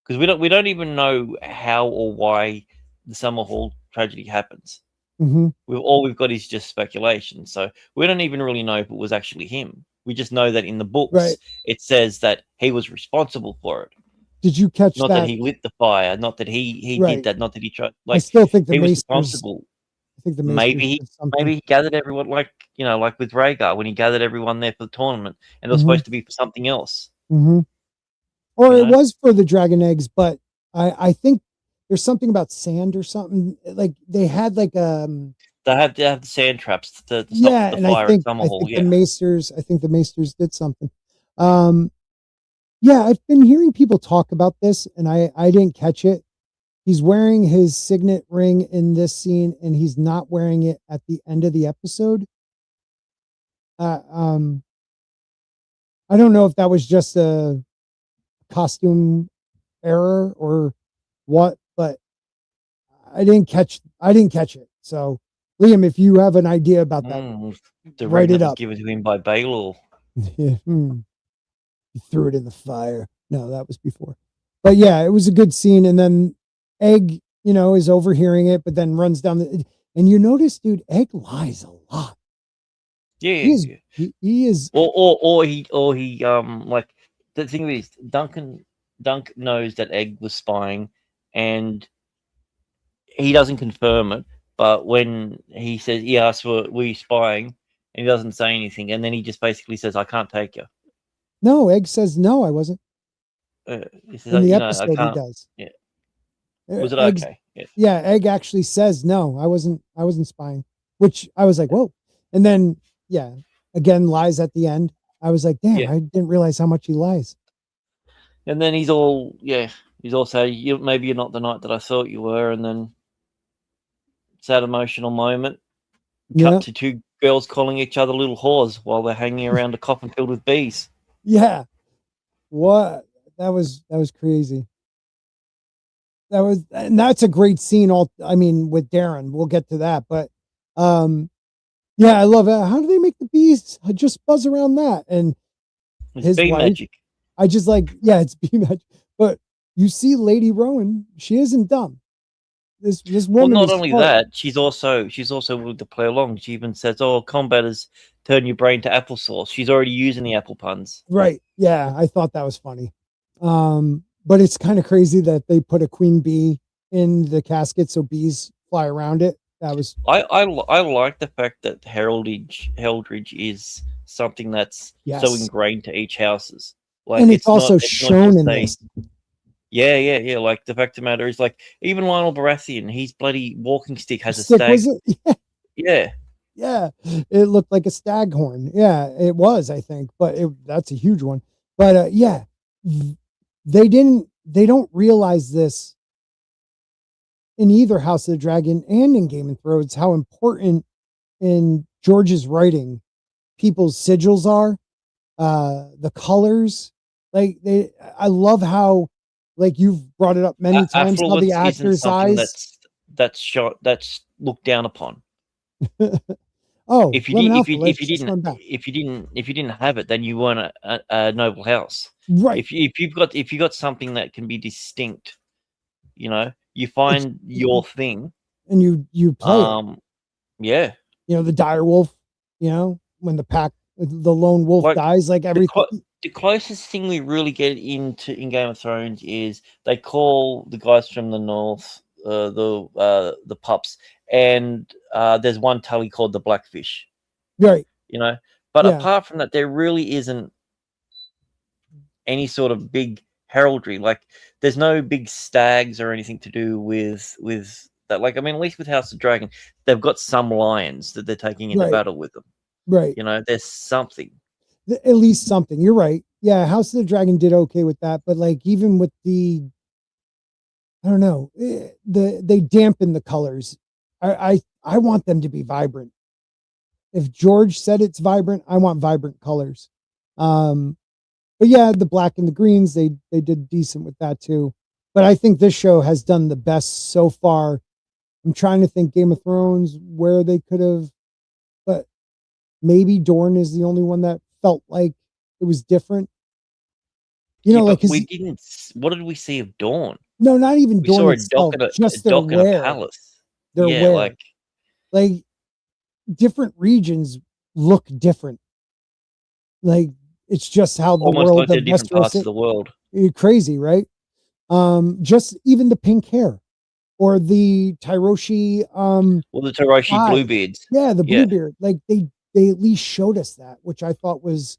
because we don't even know how or why the Summerhall tragedy happens. All we've got is just speculation, so we don't even really know if it was actually him. We just know that in the books it says that he was responsible for it. Did you catch not that he lit the fire, not that he did that, not that he tried. Like, I still think he was responsible. I think the maybe he gathered everyone, like with Rhaegar when he gathered everyone there for the tournament, and it was supposed to be for something else. Or it was for the dragon eggs, but I think there's something about sand or something. Like they had like they have the sand traps to stop the fire at Summerhall. The Maesters, I think the Maesters did something. I've been hearing people talk about this, and I didn't catch it. He's wearing his signet ring in this scene, and he's not wearing it at the end of the episode. I don't know if that was just a costume error or what, but I didn't catch it. So, Liam, if you have an idea about that, the ring that was given to him by Baelor. He threw it in the fire. No, that was before. But yeah, it was a good scene. And then Egg, is overhearing it, but then runs down and you notice, dude, Egg lies a lot. Yeah, he is. Or he like the thing is, Dunk knows that Egg was spying, and he doesn't confirm it. But when he says he asks were you spying, and he doesn't say anything, and then he just basically says, "I can't take you." No, Egg says no, I wasn't. He says, in the episode, he does. Yeah. Was it okay? Yeah, Egg actually says no, I wasn't spying, which I was like, whoa. And then again lies at the end. I was like, damn, I didn't realize how much he lies. And then he's all saying, maybe you're not the knight that I thought you were, and then sad emotional moment. Cut to 2 girls calling each other little whores while they're hanging around a coffin filled with bees. Yeah. What? That was crazy. And that's a great scene. With Darren, we'll get to that, but I love it. How do they make the bees just buzz around that? And it's his bee wife, magic. I just it's bee magic. But you see, Lady Rowan, she isn't dumb. This woman. Well, not only that, she's also willing to play along. She even says, "Oh, combat is turn your brain to applesauce." She's already using the apple puns. Right. Yeah, I thought that was funny. But it's kind of crazy that they put a queen bee in the casket so bees fly around it. That was I like the fact that heraldry is something that's so ingrained to each houses. Like, and it's also shown in this. Yeah. Like, the fact of the matter is, like, even Lionel Baratheon, his bloody walking stick has a stag. Was it? Yeah. Yeah. It looked like a staghorn. Yeah, it was, I think, but that's a huge one. But they don't realize this in either House of the Dragon and in Game of Thrones, how important in George's writing people's sigils are, the colors. I love how, like you've brought it up many times, how the actors' eyes that's looked down upon. Oh, if you didn't have it, then you weren't a noble house, right? If you got something that can be distinct, you find your thing, and you play it. Yeah, the dire wolf when the lone wolf dies, like everything. The closest thing we really get into in Game of Thrones is they call the guys from the north the pups, and there's one tully called the Blackfish. Right. But apart from that, there really isn't any sort of big heraldry. Like, there's no big stags or anything to do with that. Like, I mean, at least with House of Dragon, they've got some lions that they're taking into battle with them. Right. There's something. At least something. You're right. Yeah, House of the Dragon did okay with that, but like even with I don't know, they dampen the colors. I want them to be vibrant. If George said it's vibrant, I want vibrant colors. But yeah, the black and the greens, they did decent with that too. But I think this show has done the best so far. I'm trying to think Game of Thrones where they could have, but maybe Dorne is the only one that felt like it was different. Like we didn't. What did we see of Dorne? No, not even Dorne itself. Just their wear. Palace. Their wear. Like different regions look different. Like it's just how the almost world like they're different parts of the world. You're crazy, right? Just even the pink hair or the Tyroshi. Well, the Tyroshi Bluebeards. Yeah, the Bluebeard. Like they at least showed us that, which I thought was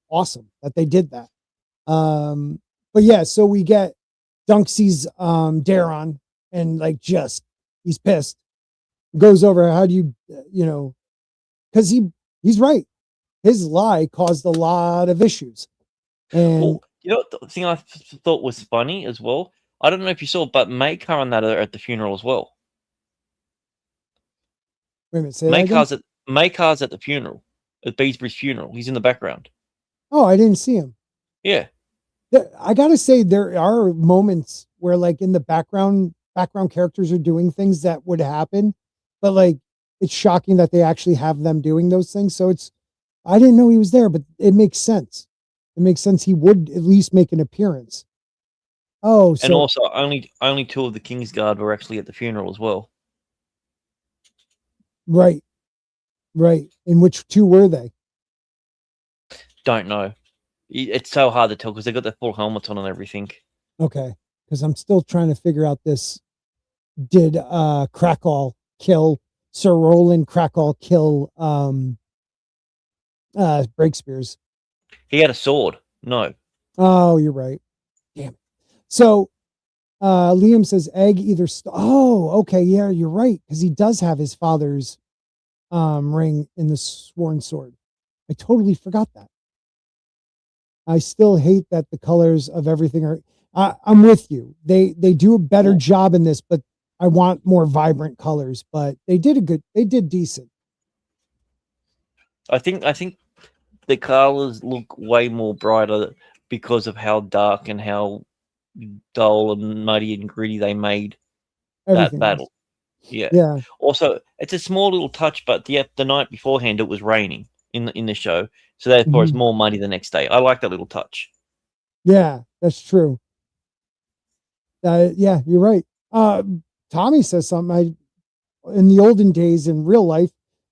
awesome that they did that. But yeah, so we get Dunk sees Daron and like he's pissed. Goes over, how do you because he's right. His lie caused a lot of issues. And the thing I thought was funny as well, I don't know if you saw, but Maekar on that at the funeral as well. Wait a minute, say that again? Maekar's at the funeral, at Beesbury's funeral. He's in the background. Oh, I didn't see him. Yeah. I gotta say, there are moments where like in the background characters are doing things that would happen, but like it's shocking that they actually have them doing those things. So I didn't know he was there, but it makes sense. It makes sense he would at least make an appearance. Oh, and also only two of the Kingsguard were actually at the funeral as well. Right. And which two were they? Don't know. It's so hard to tell because they got their full helmets on and everything. Okay, because I'm still trying to figure out this. Did Crackall kill Sir Roland Crackall kill Breakspears? He had a sword. No. Oh, you're right. Damn it. So Liam says egg either okay, yeah, you're right, because he does have his father's ring in the sworn sword. I totally forgot that. I still hate that the colors of everything are. I'm with you. They do a better job in this, but I want more vibrant colors. But they did decent. I think the colors look way more brighter because of how dark and how dull and muddy and gritty they made that battle. Yeah. Also, it's a small little touch, but the night beforehand it was raining in the show, so therefore it's more muddy the next day. I like that little touch. Yeah, that's true. Yeah, you're right. Tommy says something. In the olden days, in real life,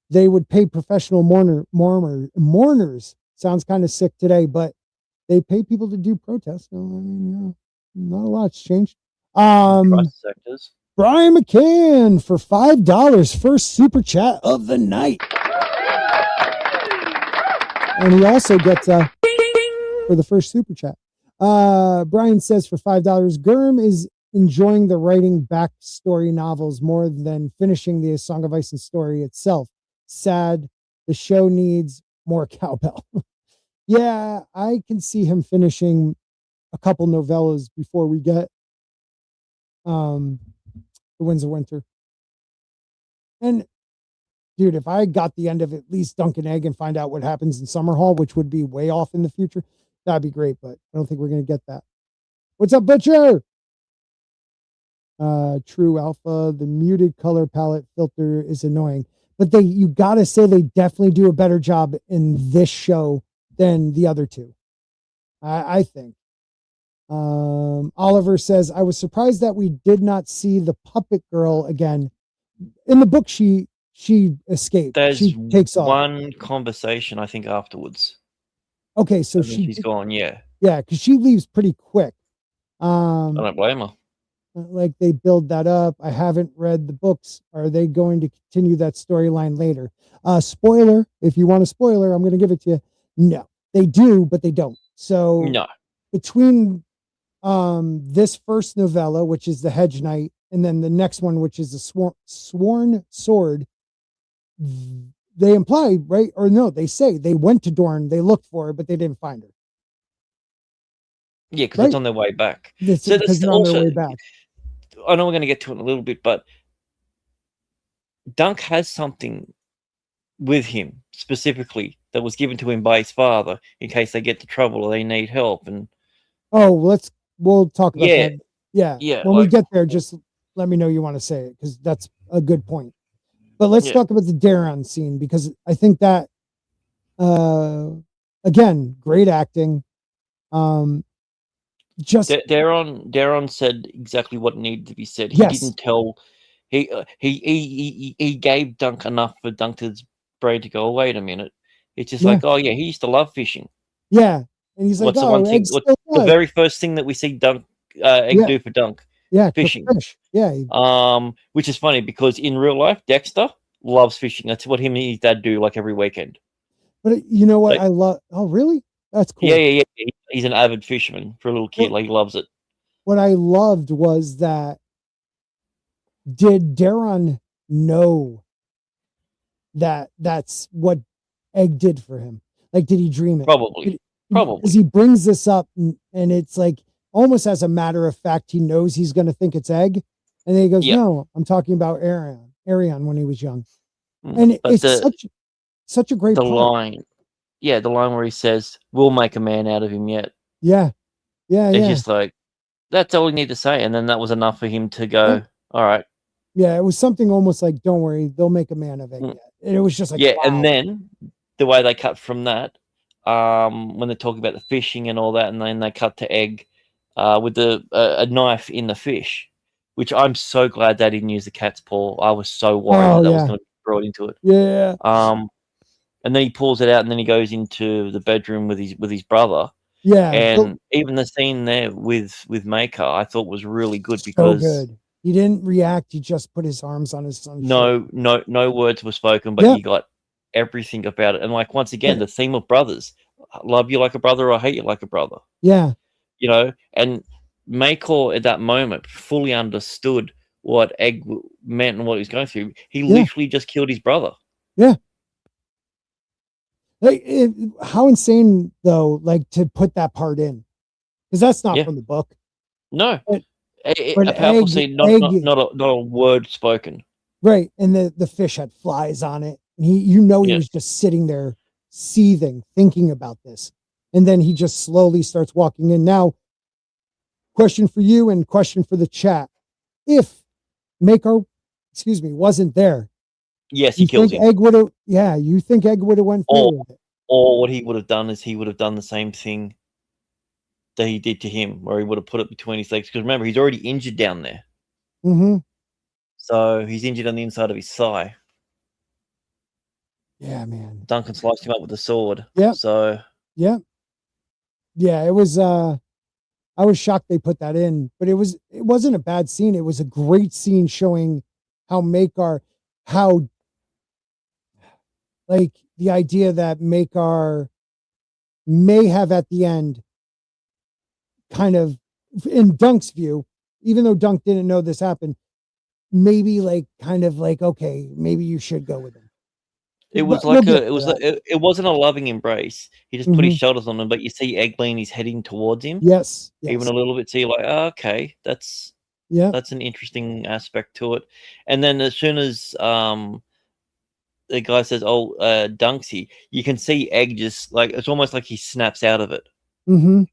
they would pay professional mourners. Sounds kind of sick today, but they pay people to do protests. So, I mean, not a lot's changed. Sectors. Brian McCann for $5, first super chat of the night. And he also gets for the first super chat. Brian says for $5, Gurm is enjoying the writing backstory novels more than finishing the Song of Ice and story itself. Sad. The show needs more cowbell. Yeah, I can see him finishing a couple novellas before we get The Winds of Winter. And dude, if I got the end of at least Dunk and Egg and find out what happens in Summerhall, which would be way off in the future, that'd be great, but I don't think we're going to get that. What's up, Butcher? True Alpha, the muted color palette filter is annoying, but you got to say they definitely do a better job in this show than the other two. I think. Oliver says, I was surprised that we did not see the puppet girl again. In the book, she she escaped. There's she takes off. One conversation, I think, afterwards. Okay, so she's gone. Yeah, because she leaves pretty quick. I don't blame her. Like they build that up. I haven't read the books. Are they going to continue that storyline later? Spoiler, if you want a spoiler, I'm going to give it to you. No, they do, but they don't. So no, between this first novella, which is the Hedge Knight, and then the next one, which is the Sworn Sword, they imply, right? Or no, they say they went to Dorne, they looked for her, but they didn't find her. Yeah, because it's on their way back. So because they're on their way back. I know we're going to get to it in a little bit, but Dunk has something with him specifically that was given to him by his father in case they get to trouble or they need help. And we'll talk about that. Yeah. When we get there, just let me know you want to say it because that's a good point. But let's talk about the Daron scene because I think that again, great acting. Just Daron said exactly what needed to be said. He didn't tell. He gave Dunk enough for Dunk to brain to go, oh, wait a minute. It's just like, oh yeah, he used to love fishing. Yeah. And he's like, what's the very first thing that we see Dunk Egg do for Dunk? Yeah, fishing. Fish. Yeah. Which is funny because in real life, Dexter loves fishing. That's what him and his dad do like every weekend. But you know what I love? Oh, really? That's cool. Yeah. He's an avid fisherman for a little kid. Like he loves it. What I loved was that did Daron know that that's what Egg did for him? Like, did he dream it? Probably. Because he brings this up and it's like almost as a matter of fact, he knows he's going to think it's Egg. And then he goes, no, I'm talking about Arion when he was young. And it's such a great line. Yeah, the line where he says, we'll make a man out of him yet. Yeah. It's just like, that's all you need to say. And then that was enough for him to go, all right. Yeah, it was something almost like, don't worry, they'll make a man of it yet. And it was just like, wow. And then the way they cut from that, when they're talking about the fishing and all that, and then they cut to Egg with a knife in the fish, which I'm so glad they didn't use the cat's paw. I was so worried that was going to be brought into it. Yeah. And then he pulls it out, and then he goes into the bedroom with his brother. Yeah. And even the scene there with Maekar, I thought was really good because good. He didn't react. He just put his arms on his son's shoulder. No words were spoken, but you got everything about it. And like once again, the theme of brothers: I love you like a brother, or I hate you like a brother. Yeah. You know, and Maekar at that moment fully understood what Egg meant and what he was going through. He literally just killed his brother. Yeah. Like, how insane though, like to put that part in, because that's not from the book. No, but not a word spoken. Right, and the fish had flies on it, and he was just sitting there, seething, thinking about this, and then he just slowly starts walking in. Now, question for you and question for the chat: if Maekar, wasn't there. Yes, he kills him. Egg would have. Yeah, you think Egg would have went through with it? Or what he would have done is he would have done the same thing that he did to him, where he would have put it between his legs. Because remember, he's already injured down there. Mm-hmm. So he's injured on the inside of his thigh. Yeah, man. Duncan sliced him up with a sword. Yeah. So. Yeah. Yeah, it was. I was shocked they put that in, but it wasn't a bad scene. It was a great scene showing how Maekar, like the idea that Maekar may have at the end, kind of in Dunk's view, even though Dunk didn't know this happened, maybe like kind of like, okay, maybe you should go with him. It was it wasn't a loving embrace. He just put his shoulders on him, but you see Egg lean, he's heading towards him. Yes. Even a little bit. So you're like, oh, okay, that's an interesting aspect to it. And then as soon as the guy says, "Oh, Dunksy," you can see Egg just like it's almost like he snaps out of it. Mm-hmm.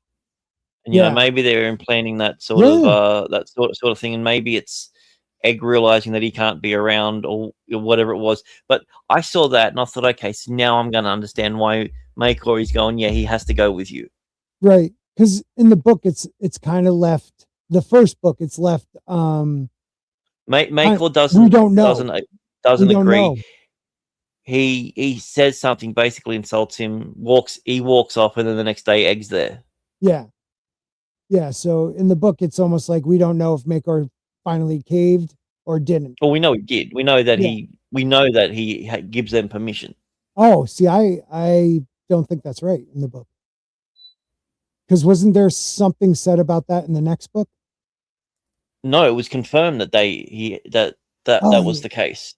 And you know, maybe they're implanting that sort of thing, and maybe it's Egg realizing that he can't be around or whatever it was. But I saw that and I thought, okay, so now I'm going to understand why Maekar is going. Yeah, he has to go with you, right? Because in the book, it's kind of left. The first book, it's left. Maekar doesn't. We don't know. doesn't agree. Know. He says something, basically insults him, he walks off, and then the next day Egg's there. Yeah. Yeah, so in the book, it's almost like we don't know if Maekar finally caved or didn't. Well, we know he did. We know that he gives them permission. Oh, see, I don't think that's right in the book. Because wasn't there something said about that in the next book? No, it was confirmed that that was the case.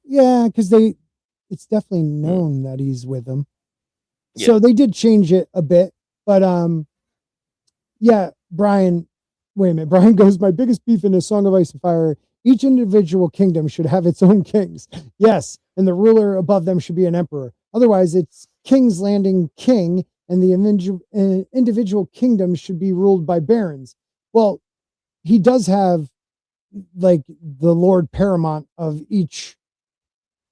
Yeah, because it's definitely known that he's with them. Yeah. So they did change it a bit, but yeah, Brian, wait a minute. Brian goes, my biggest beef in A Song of Ice and Fire, each individual kingdom should have its own kings. Yes, and the ruler above them should be an emperor. Otherwise, it's King's Landing king, and the individual kingdoms should be ruled by barons. Well, he does have, like, the Lord Paramount of each,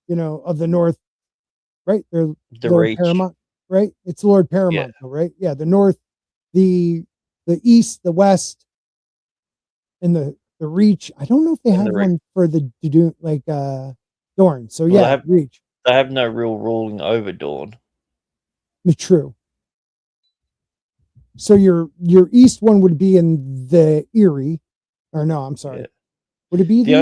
of the North, right? They're the Lord Reach. Paramount, right? It's Lord Paramount, right? Yeah, the North, the East, the West, and the Reach. I don't know if they have one for the Dorne. So yeah, Reach. They have no real ruling over Dorne. True. So your East one would be in the Eyrie, or no? I'm sorry. Yeah. Would it be the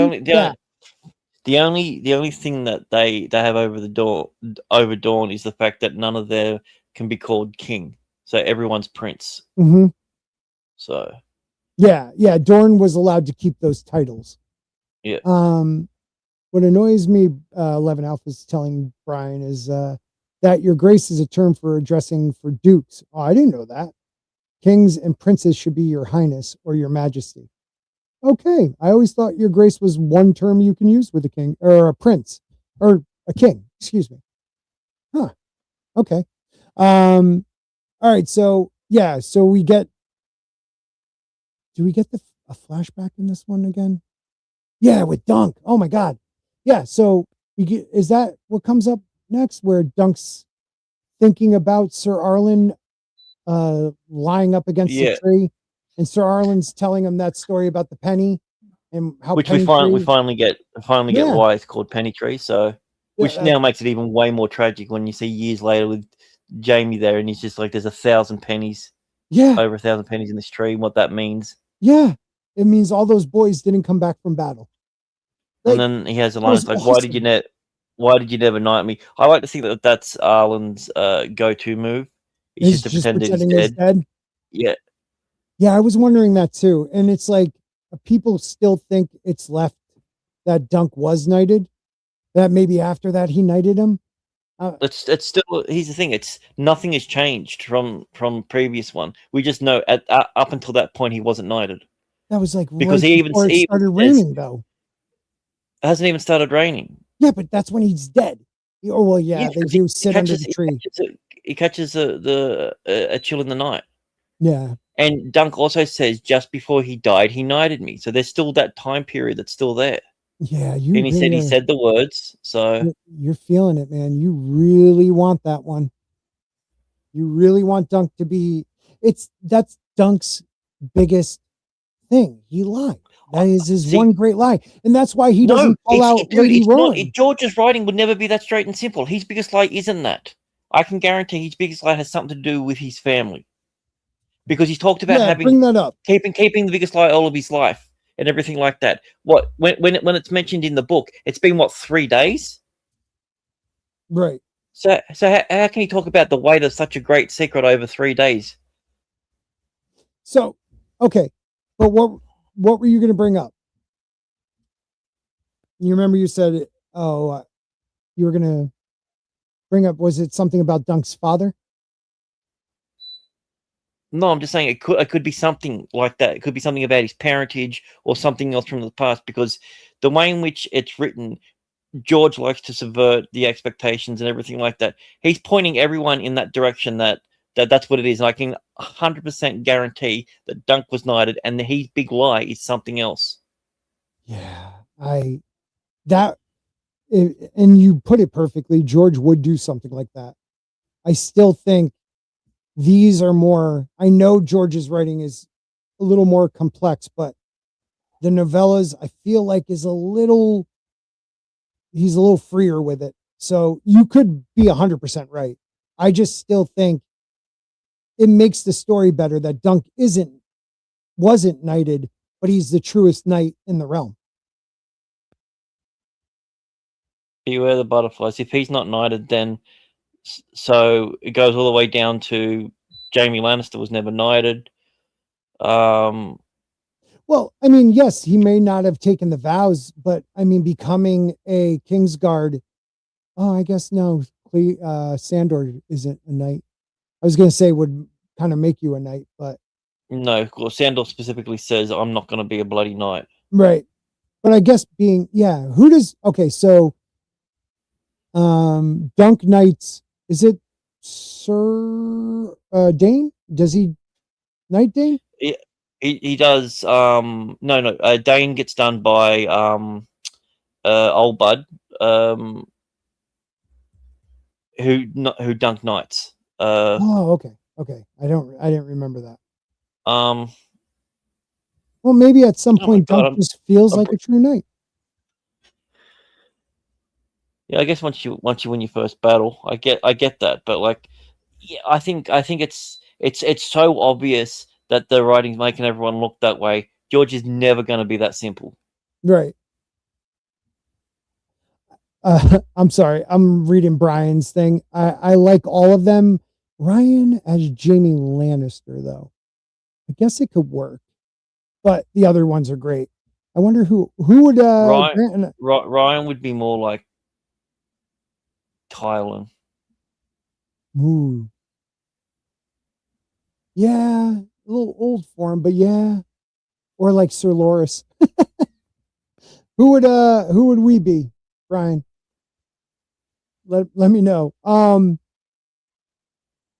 only thing that they have over Dorne is the fact that none of them can be called king. So everyone's prince. Mm-hmm. So yeah, Dorne was allowed to keep those titles. Yeah. What annoys me, 11 Alpha is telling Brian, is that your grace is a term for addressing for dukes. Oh, I didn't know that. Kings and princes should be your highness or your majesty. Okay, I always thought your grace was one term you can use with a king or a prince or a king. Excuse me. Huh. Okay. All right. So yeah. So we get. Do we get a flashback in this one again? Yeah, with Dunk. Oh my God. Yeah. So is that what comes up next, where Dunk's thinking about Sir Arlen lying up against the tree, and Sir Arlen's telling him that story about the penny and how we finally get why it's called Penny Tree. So which now makes it even way more tragic when you see years later with Jaime there, and he's just like, there's 1,000 pennies. Yeah, over 1,000 pennies in this tree. And what that means. Yeah, it means all those boys didn't come back from battle. Like, and then he has a line like, awesome. Why did you never knight me? I like to think that that's Arlen's go-to move. He's just to pretend that he's dead. Yeah. Yeah, I was wondering that too. And it's like, people still think it's left that Dunk was knighted, that maybe after that he knighted him. It's still, here's the thing, it's nothing has changed from previous one. We just know up until that point he wasn't knighted. That was like because right before it started raining, though. It hasn't even started raining. Yeah, but that's when he's dead. Oh well, yeah, they do sit under the tree. He catches a chill in the night. Yeah. And Dunk also says just before he died, he knighted me. So there's still that time period that's still there. Yeah, and he said he said the words. So you're feeling it, man. You really want that one. You really want Dunk to be. That's Dunk's biggest thing. He lied. That is his one great lie, and that's why he doesn't call out Lady Rowan. George's writing would never be that straight and simple. His biggest lie isn't that. I can guarantee his biggest lie has something to do with his family, because he's talked about bring that up, keeping the biggest lie all of his life. And everything like that. What when it's mentioned in the book, it's been 3 days, right? So how can you talk about the weight of such a great secret over 3 days? So okay, but what were you going to bring up? You remember you said you were going to bring up, was it something about Dunk's father? No, I'm just saying it could be something like that. It could be something about his parentage or something else from the past, because the way in which it's written, George likes to subvert the expectations and everything like that. He's pointing everyone in that direction that's what it is. And I can 100% guarantee that Dunk was knighted, and his big lie is something else. Yeah, and you put it perfectly. George would do something like that. I still think these are more, I know George's writing is a little more complex, but the novellas I feel like is a little he's a little freer with it. So you could be 100% right. I just still think it makes the story better that Dunk wasn't knighted, but he's the truest knight in the realm. Beware the butterflies. If he's not knighted, then so it goes all the way down to Jaime Lannister was never knighted. Well, I mean, yes, he may not have taken the vows, but I mean, becoming a Kingsguard. Oh, I guess no. Sandor isn't a knight. I was going to say would kind of make you a knight, but no. Well, Sandor specifically says, "I'm not going to be a bloody knight." Right, but I guess who does? Okay, so Dunk Knights, is it Sir Dane? Does he Knight Dane? He does. No. Dane gets done by old bud. Who Dunk Knights. Okay. I didn't remember that. Well, maybe at some point Dunk just feels like a true knight. Yeah, I guess once you win your first battle, I get that, but like, yeah, I think it's so obvious that the writing's making everyone look that way. George is never going to be that simple. Right. I'm sorry. I'm reading Brian's thing. I like all of them. Ryan as Jaime Lannister, though. I guess it could work, but the other ones are great. I wonder who would Ryan would be more like Tylan. Ooh. Yeah, a little old for him, but yeah. Or like Sir Loras. Who would we be, Brian? Let me know.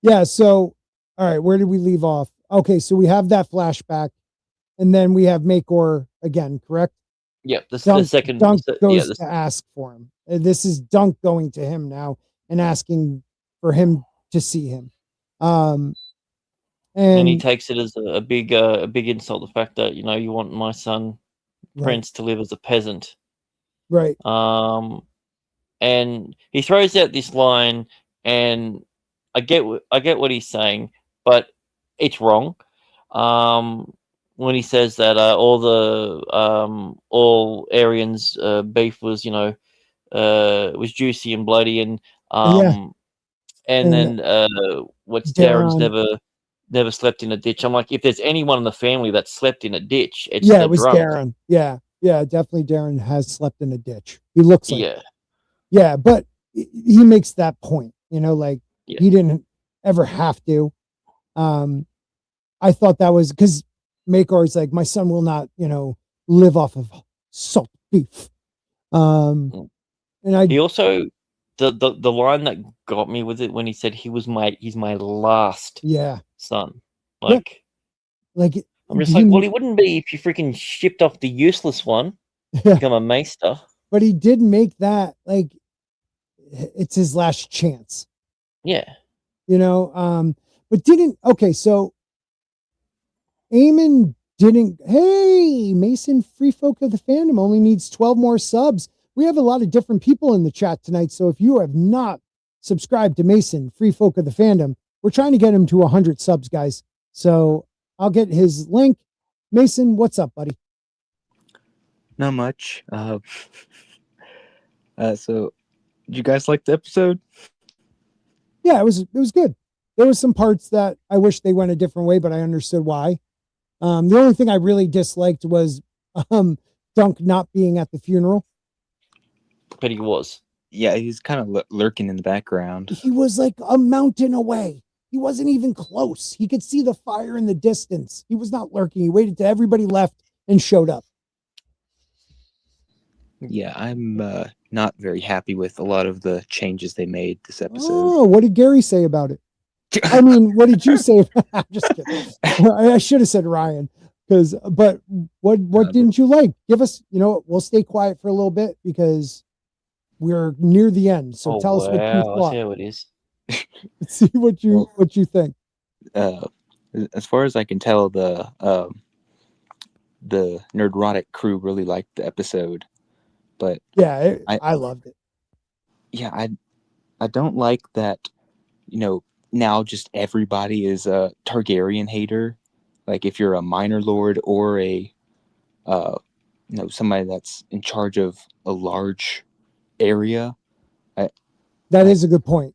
Yeah, so all right, where did we leave off? Okay, so we have that flashback, and then we have Maekar again, correct? Yep, the second Dunk goes to ask for him. This is Dunk going to him now and asking for him to see him. And he takes it as a big insult, the fact that, you want my son Prince to live as a peasant. Right. And he throws out this line, and I get what he's saying, but it's wrong. When he says that all Aryans beef was was juicy and bloody, and then what's Darren's never slept in a ditch. I'm like, if there's anyone in the family that slept in a ditch, it was drunk. Darren. Yeah, definitely Darren has slept in a ditch. He looks like yeah, but he makes that point, like he didn't ever have to. I thought that was because Maekar is like, my son will not, live off of salt beef. And he also the line that got me with it when he said he's my last son. Like I'm just like, well, he wouldn't be if you freaking shipped off the useless one to become a maester. But he did make that like it's his last chance. Yeah. But so Eamon didn't. Hey, Mason, Free Folk of the Fandom only needs 12 more subs. We have a lot of different people in the chat tonight. So if you have not subscribed to Mason, Free Folk of the Fandom, we're trying to get him to 100 subs, guys. So I'll get his link. Mason, what's up, buddy? Not much. So did you guys like the episode? Yeah, it was good. There was some parts that I wish they went a different way, but I understood why. The only thing I really disliked was Dunk not being at the funeral. But he was. Yeah, he's kind of lurking in the background. He was like a mountain away. He wasn't even close. He could see the fire in the distance. He was not lurking. He waited till everybody left and showed up. Yeah, I'm not very happy with a lot of the changes they made this episode. Oh, what did Gary say about it? I mean, what did you say? I'm just kidding. I should have said Ryan, but what didn't you like? Give us, we'll stay quiet for a little bit because we're near the end. So tell us what you thought. I see how it is. Let's see what you think. As far as I can tell, the Nerdrotic crew really liked the episode. But yeah, I loved it. Yeah, I don't like that, now just everybody is a Targaryen hater. Like if you're a minor lord or a somebody that's in charge of a large area, that is a good point.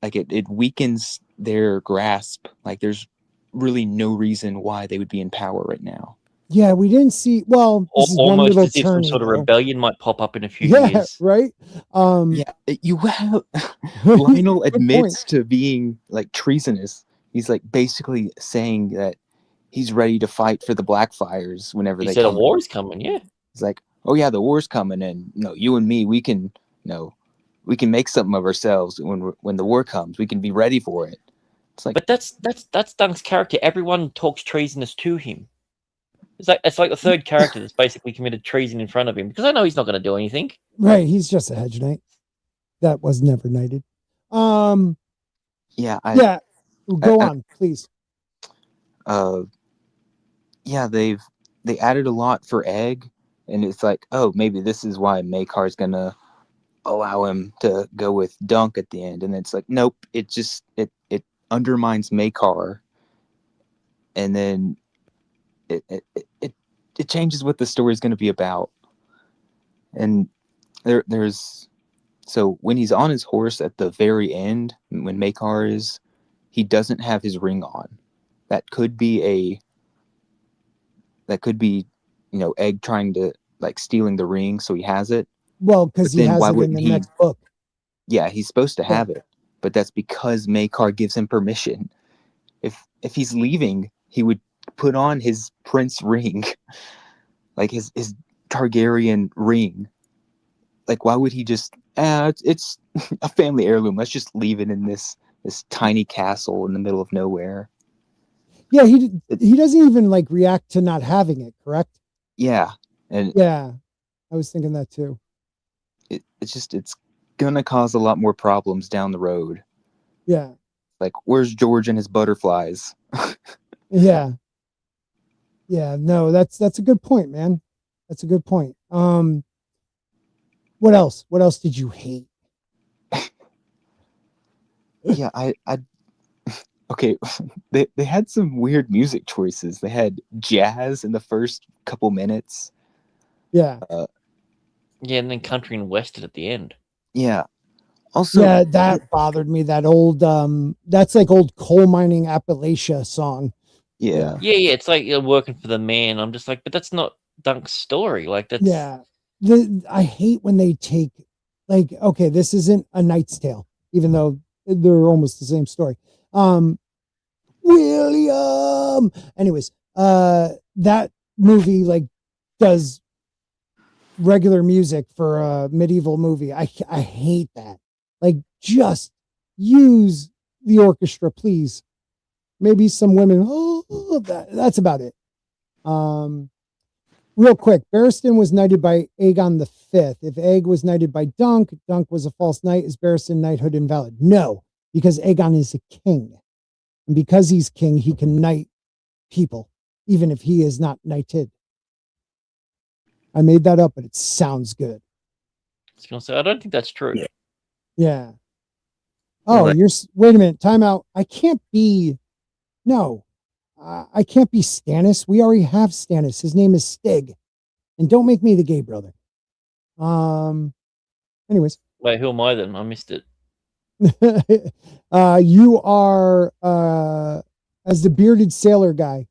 Like it weakens their grasp. Like there's really no reason why they would be in power right now. Yeah, we didn't see. Well, this is one Almost little as if some sort of rebellion might pop up in a few years. Right. Yeah, you have Lionel Good admits point. to being like treasonous. He's like basically saying that he's ready to fight for the Blackfires whenever He they said come. a war is coming. Yeah, He's like, oh yeah, the war's coming, and you and me, we can, we can make something of ourselves when the war comes. We can be ready for it. It's like, but that's Dunk's character. Everyone talks treasonous to him. It's like the third character that's basically committed treason in front of him, because I know he's not going to do anything. Right, he's just a hedge knight that was never knighted. Yeah, Go on, please. Yeah, they added a lot for Egg, and it's like, oh, maybe this is why Maekar's gonna allow him to go with Dunk at the end, and it's like, nope, it just it undermines Maekar, and then it changes what the story is going to be about. And there's so when he's on his horse at the very end, when Maekar is, he doesn't have his ring on. That could be Egg trying to like stealing the ring so he has it. Well, because he has it in the next book. Yeah, he's supposed to have it, but that's because Maekar gives him permission. If he's leaving, he would put on his prince ring, like his Targaryen ring. Like, why would he just? It's a family heirloom. Let's just leave it in this tiny castle in the middle of nowhere. Yeah, he doesn't even like react to not having it. Correct? Yeah, I was thinking that too. It's gonna cause a lot more problems down the road. Yeah. Like, where's George and his butterflies? Yeah. No, that's a good point, man. That's a good point. What else? What else did you hate? Yeah, I okay. They had some weird music choices. They had jazz in the first couple minutes. Yeah. And then country and western at the end. Yeah. Also, that bothered me. That old that's like old coal mining Appalachia song. Yeah. It's like you're working for the man. I'm just like, but that's not Dunk's story. Like that's I hate when they take like, okay, this isn't A Knight's Tale, even though they're almost the same story. William. Anyways, that movie like does regular music for a medieval movie. I hate that. Like, just use the orchestra, please. Maybe some women. That's about it. Real quick, Barristan was knighted by Aegon the Fifth. If Egg was knighted by Dunk was a false knight. Is Barristan knighthood invalid? No, because Aegon is a king. And because he's king, he can knight people, even if he is not knighted. I made that up, but it sounds good. I was going to say, I don't think that's true. Yeah. Oh, wait a minute. Time out. I can't be Stannis. We already have Stannis. His name is Stig. And don't make me the gay brother. Anyways. Wait, who am I then? I missed it. You are as the bearded sailor guy.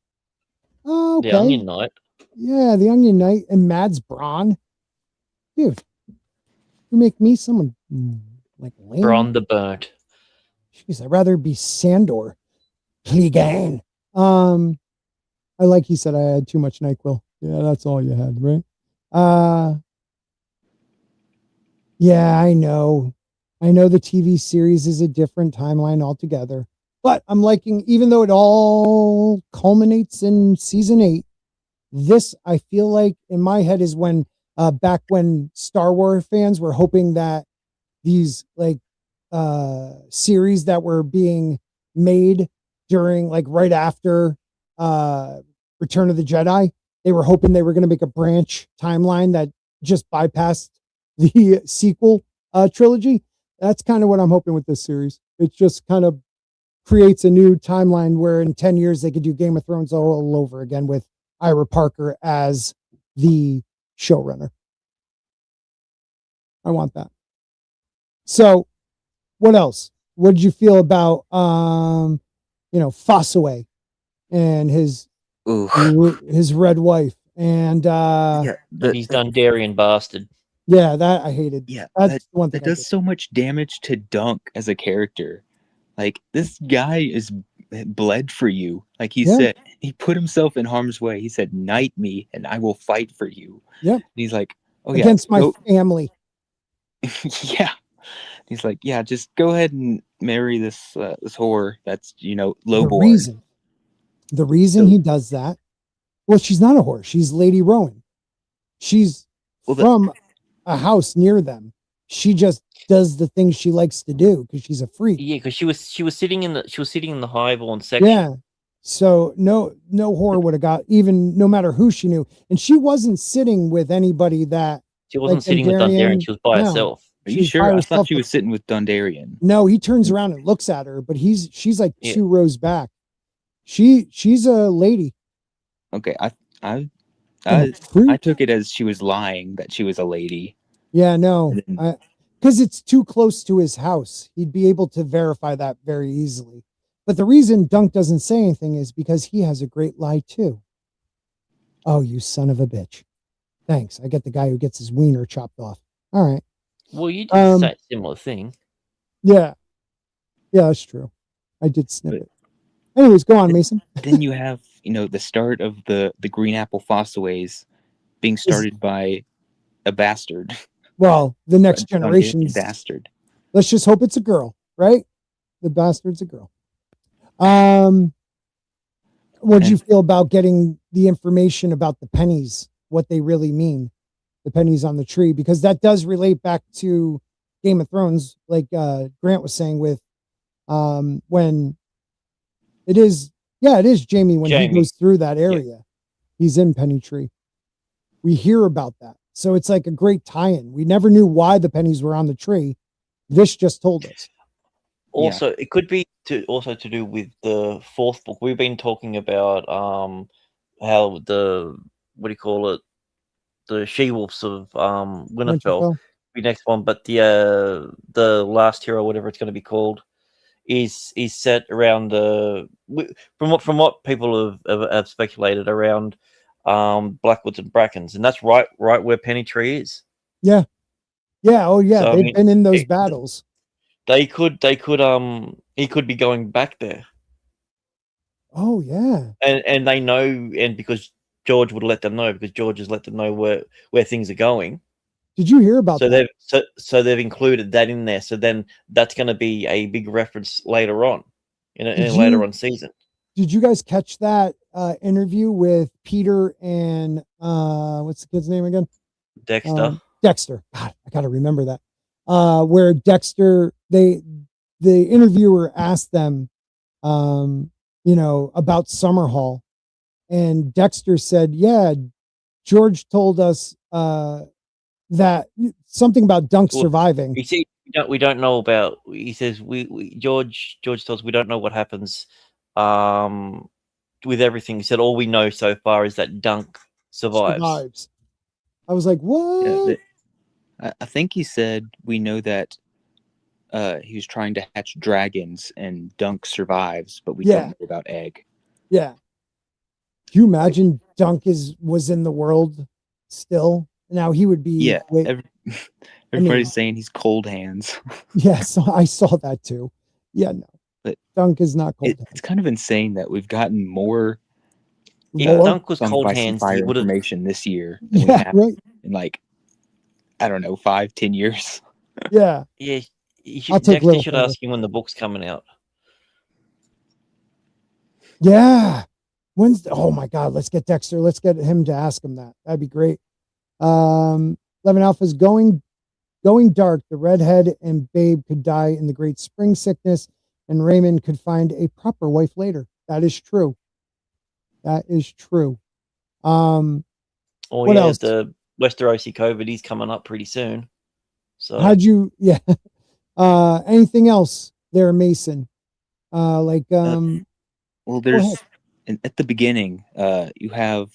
Oh, okay. The Onion Knight. Yeah, the Onion Knight and Mads Braun. Dude, you make me someone like lame. Braun the Burnt. Jeez, I'd rather be Sandor. Clegane. I like he said I had too much NyQuil. Yeah, that's all you had, right? Yeah, I know. I know the TV series is a different timeline altogether. But I'm liking, even though it all culminates in season 8, this, I feel like, in my head, is when back when Star Wars fans were hoping that these like series that were being made during like right after Return of the Jedi, they were hoping they were going to make a branch timeline that just bypassed the sequel trilogy. That's kind of what I'm hoping with this series. It just kind of creates a new timeline where in 10 years they could do Game of Thrones all over again with Ira Parker as the showrunner. I want that. So what else? What did you feel about Fossaway and his red wife and and he's Dondarrion bastard. Yeah, that I hated. Yeah, that's one thing that does so much damage to Dunk as a character. Like, this guy is bled for you. Like, he said, he put himself in harm's way. He said, "Knight me, and I will fight for you." Yep. And he's like, "Oh against my family." Yeah. He's like, "Yeah, just go ahead and marry this whore. That's lowborn." The reason he does that. Well, she's not a whore. She's Lady Rowan. She's from a house near them. She just does the things she likes to do because she's a freak. Yeah, because she was sitting in the highborn section. Yeah. So no whore would have got, even no matter who she knew. And she wasn't sitting with anybody that she wasn't sitting with Dondarrion. She was by herself. Are you sure? I thought she was sitting with Dondarrion. No, he turns around and looks at her, but she's like 2 rows back. She's a lady. Okay, I took it as she was lying that she was a lady. Yeah, no, because it's too close to his house. He'd be able to verify that very easily. But the reason Dunk doesn't say anything is because he has a great lie too. Oh, you son of a bitch. Thanks. I get the guy who gets his wiener chopped off. All right. Well, you did say a similar thing. Yeah. Yeah, that's true. I did snip it. Anyways, go on, Mason. Then you have, the start of the Green Apple Fossaways being started by a bastard. Well, the next generation's bastard. Let's just hope it's a girl, right? The bastard's a girl. What did you feel about getting the information about the pennies, what they really mean, the pennies on the tree? Because that does relate back to Game of Thrones, like Grant was saying, with when it is Jamie when he goes through that area. He's in Penny Tree. We hear about that. So it's like a great tie-in. We never knew why the pennies were on the tree. This just told us. Also, it could be to do with the fourth book. We've been talking about how the the she-wolves of Winterfell be next one, but the last hero, whatever it's going to be called, is set around from what people have speculated around Blackwoods and Brackens, and that's right where Penny Tree is. Yeah. Oh yeah, so, they've been in those battles. He could be going back there. Oh yeah. And they know, and because George would let them know, because George has let them know where things are going. Did you hear about that? They've included that in there. So then that's going to be a big reference later on in a later on season. Did you guys catch that interview with Peter and what's the kid's name again? Dexter. Dexter. God, I got to remember that. Where Dexter, the interviewer asked them, about Summerhall, and Dexter said, "Yeah, George told us that something about Dunk surviving." You see, we don't know about. He says George tells us we don't know what happens with everything. He said all we know so far is that Dunk survives. I was like, what? Yeah, I think he said we know that he was trying to hatch dragons and Dunk survives, but we don't know about Egg. Yeah. Can you imagine Dunk was in the world still? Now he would be. Yeah. Everybody's saying he's cold hands. Yes, I saw that too. Yeah, no. But Dunk is not cold hands. It's kind of insane that we've gotten more. Yeah, Dunk was cold hands. Fire information this year than we have in like, I don't know, 5-10 years. Yeah. Yeah. Dexter should ask him when the book's coming out. Yeah. Oh my God, let's get Dexter. Let's get him to ask him that. That'd be great. 11 Alpha's going dark. The redhead and Babe could die in the great spring sickness, and Raymond could find a proper wife later. That is true. That is true. What else? Westerosi COVID, he's coming up pretty soon. So how'd you? Yeah. Anything else there, Mason? Well, there's at the beginning, you have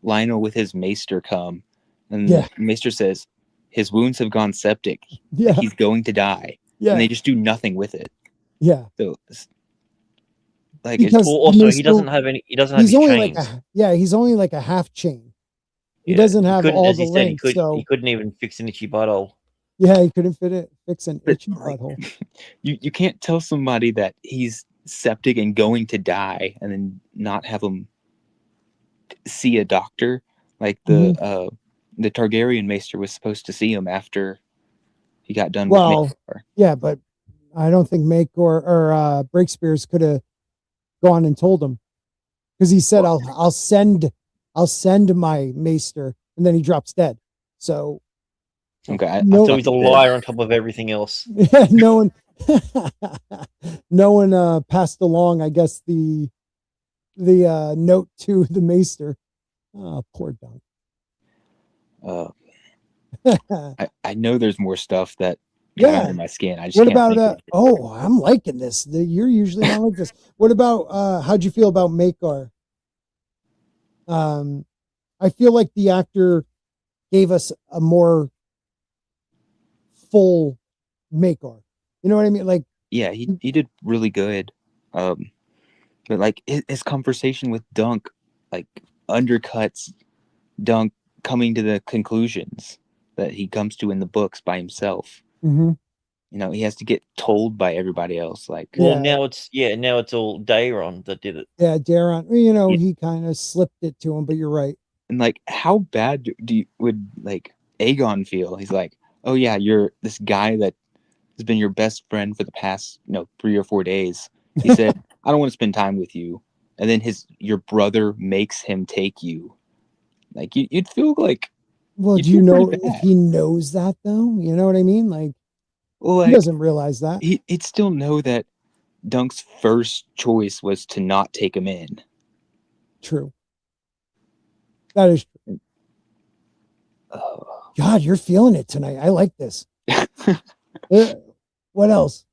Lionel with his maester come, and the maester says his wounds have gone septic. Yeah, like he's going to die. Yeah, and they just do nothing with it. Yeah, so like because also he doesn't have any. He doesn't have he's his only chains. he's only like a half chain. He doesn't have all the length. He couldn't even fix an itchy butthole. Yeah, he couldn't fix an itchy butthole. You can't tell somebody that he's septic and going to die and then not have him see a doctor. Like the Targaryen maester was supposed to see him after he got done with Maekar. Yeah, but I don't think Maekar or Breakspears could have gone and told him, because he said, I'll send my maester, and then he drops dead. So okay, so he's a liar on top of everything else. Yeah, no one passed along, I guess, the note to the maester. Oh, poor Dunk. I know there's more stuff that got under my skin. I just what about I'm liking this. You're usually not like this. What about how'd you feel about Maekar? I feel like the actor gave us a more full Maekar. You know what I mean? Like, yeah, he did really good. But like his conversation with Dunk, like, undercuts Dunk coming to the conclusions that he comes to in the books by himself. Mm-hmm. You know, he has to get told by everybody else. Like, now it's all Daeron that did it. Yeah, Daeron. You know, he kind of slipped it to him, but you're right. And like, how bad would like Aegon feel? He's like, oh yeah, you're this guy that has been your best friend for the past 3 or 4 days. He said, I don't want to spend time with you, and then your brother makes him take you. Like, you'd feel like. Well, do you know if he knows that though? You know what I mean? Like, he doesn't realize that. He'd still know that Dunk's first choice was to not take him in. True. That is true. God, you're feeling it tonight. I like this. What else?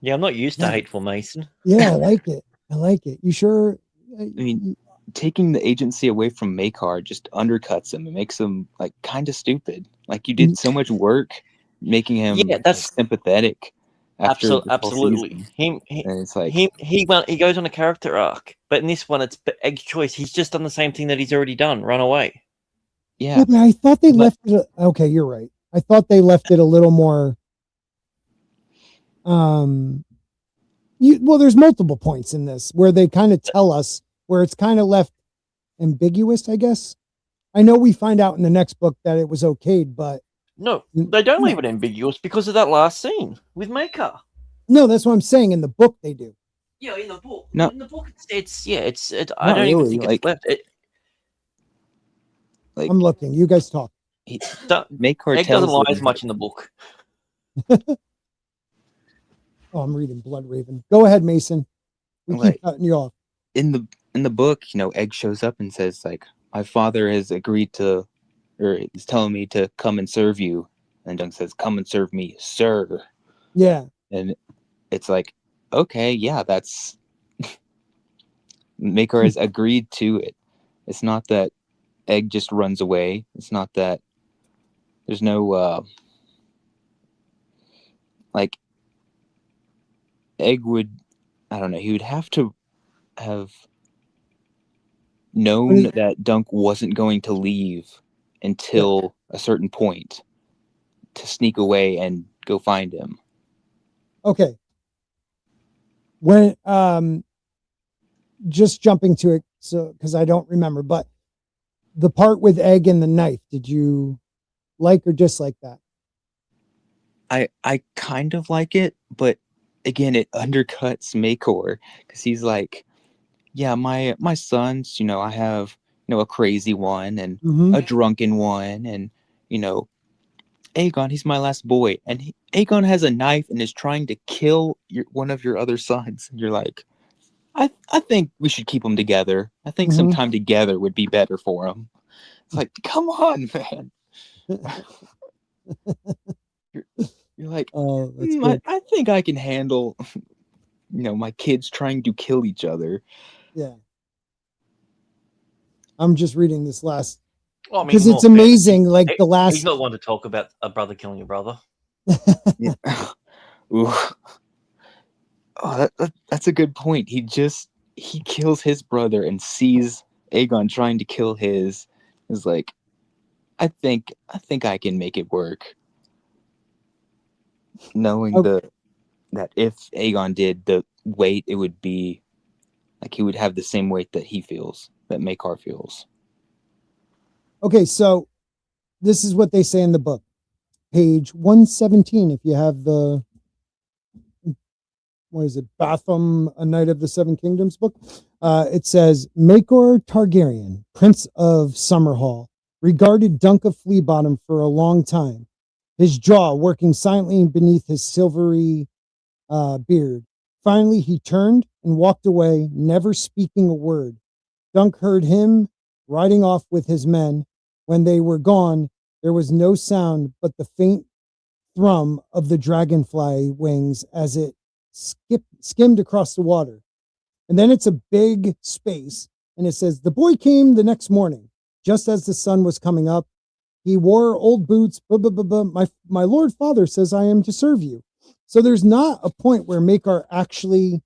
Yeah, I'm not used to hateful Mason. Yeah, I like it. You sure? I mean, taking the agency away from Maekar just undercuts him and makes him like kind of stupid. Like, you did so much work making him that's sympathetic. Absolutely. It's like he goes on a character arc, but in this one it's Egg's choice. He's just done the same thing that he's already done, run away. Yeah, but I thought they left it. Okay, you're right. I thought they left it a little more. There's multiple points in this where they kind of tell us, where it's kind of left ambiguous, I guess. I know we find out in the next book that it was okayed, but no, they don't leave it ambiguous because of that last scene with Maekar. No, that's what I'm saying. In the book, they do. Yeah, in the book. No. In the book, it's I don't even think it's left. I'm looking. You guys talk. Maekar Egg doesn't lie as much in the book. I'm reading Blood Raven. Go ahead, Mason. We keep cutting you off. In the book, Egg shows up and says, like, my father has agreed to, or is telling me to come and serve you. And Dunk says, come and serve me, sir. Yeah. And it's like, okay, yeah, that's Maekar has agreed to it. It's not that Egg just runs away. It's not that there's no like, Egg would, I don't know, he would have to have known that Dunk wasn't going to leave until a certain point to sneak away and go find him. Okay. When just jumping to it, so because I don't remember, but the part with Egg and the knife, did you like or dislike that? I kind of like it, but again, it undercuts Maekar, because he's like, yeah, my sons, I have a crazy one and a drunken one, and Aegon, he's my last boy, and Aegon has a knife and is trying to kill one of your other sons, and you're like, I think we should keep them together. I think some time together would be better for them. It's like, come on, man. You're like, I think I can handle, my kids trying to kill each other. Yeah. I'm just reading this last. Well, because it's amazing. The last. He's not one to talk about a brother killing a brother. Yeah. Ooh. Oh, that's a good point. He kills his brother and sees Aegon trying to kill his. Is like, I think I can make it work. Knowing that if Aegon did the weight, it would be like he would have the same weight that he feels, that Maekar feels. Okay, so this is what they say in the book, page 117. If you have the, what is it, Batham, A Knight of the Seven Kingdoms book, it says, Maekar Targaryen, Prince of Summerhall, regarded Dunk of Fleabottom for a long time, his jaw working silently beneath his silvery beard. Finally, he turned and walked away, never speaking a word. Dunk heard him riding off with his men. When they were gone, there was no sound but the faint thrum of the dragonfly wings as it skimmed across the water. And then it's a big space, and it says, the boy came the next morning, just as the sun was coming up. He wore old boots. My lord father says I am to serve you. So there's not a point where Maekar actually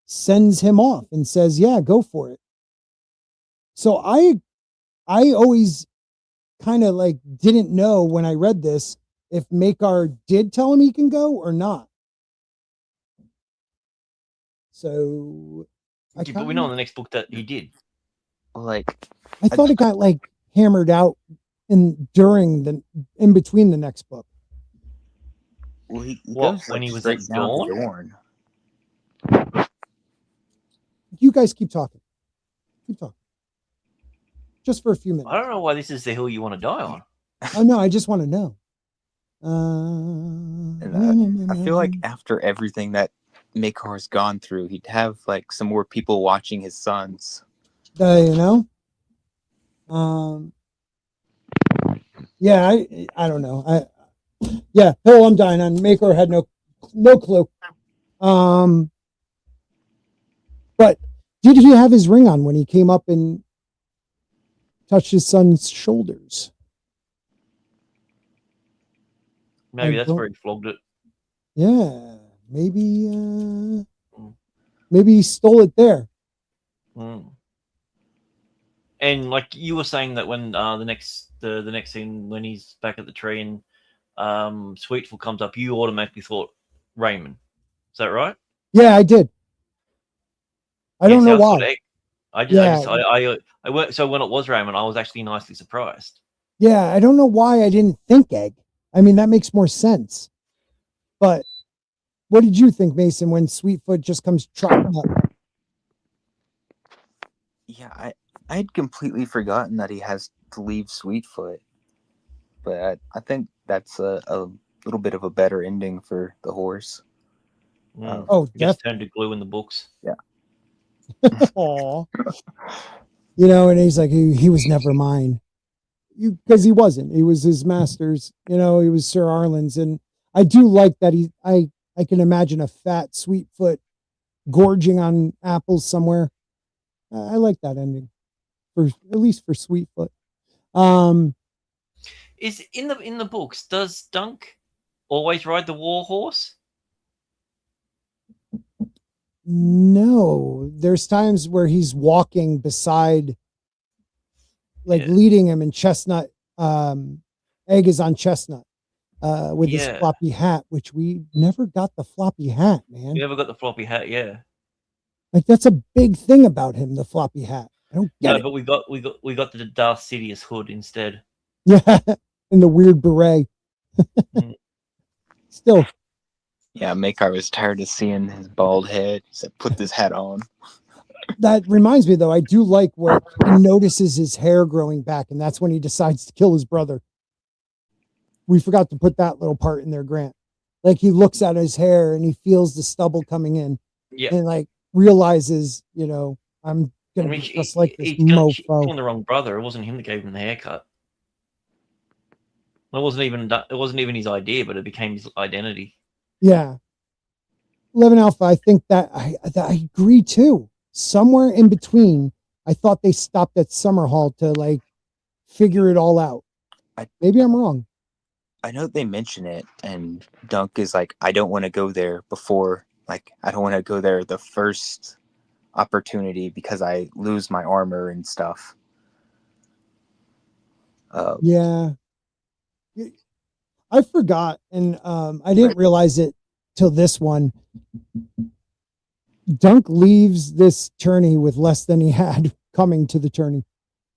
sends him off and says, yeah, go for it. So I always kind of didn't know when I read this if Maekar did tell him he can go or not. So but we know in the next book that he did. I thought it got hammered out in between the next book. Well, he goes when he was at Dorne? You guys keep talking. Just for a few minutes. I don't know why this is the hill you want to die on. Oh no, I just want to know. I feel like after everything that Maekar's gone through, he'd have some more people watching his sons. Yeah, I don't know. Hill I'm dying on. Maekar had no clue. But did he have his ring on when he came up and touched his son's shoulders? Maybe that's where he flogged it. Yeah, maybe he stole it there. And you were saying that when the next scene when he's back at the tree and Sweetfoot comes up, you automatically thought Raymond. Is that right? Yeah, I did. I don't know why. So when it was Raymond, I was actually nicely surprised. Yeah, I don't know why I didn't think Egg. I mean, that makes more sense. But what did you think, Mason, when Sweetfoot just comes trotting up? Yeah, I had completely forgotten that he has to leave Sweetfoot. But I think that's a little bit of a better ending for the horse. He gets turned to glue in the books. Yeah. Aww. And he's like, he was never mine. Because he wasn't. He was his master's. He was Sir Arlen's. And I do like that I can imagine a fat Sweetfoot gorging on apples somewhere. I like that ending. At least for Sweetfoot. Is in the books, does Dunk always ride the war horse? No, there's times where he's walking beside, leading him, and Chestnut, Egg is on Chestnut, with his floppy hat, which we never got the floppy hat, man. We never got the floppy hat, yeah. That's a big thing about him, the floppy hat. I don't get it. But we got the Darth Sidious hood instead. Yeah, and the weird beret. Still. Yeah, Maekar was tired of seeing his bald head. He said, put this hat on. That reminds me, though, I do like where he notices his hair growing back, and that's when he decides to kill his brother. We forgot to put that little part in there, Grant. He looks at his hair, and he feels the stubble coming in. Yeah. And, realizes, I'm gonna be just like this mofo. He's killing the wrong brother. It wasn't him that gave him the haircut. It wasn't even his idea, but it became his identity. Yeah. 11 Alpha, I think that I agree too. Somewhere in between, I thought they stopped at Summerhall to like figure it all out. Maybe I'm wrong. I know they mention it, and Dunk is like, I don't want to go there before, like, I don't want to go there the first opportunity because I lose my armor and stuff. Yeah. I forgot, and I didn't realize it till this one. Dunk leaves this tourney with less than he had coming to the tourney.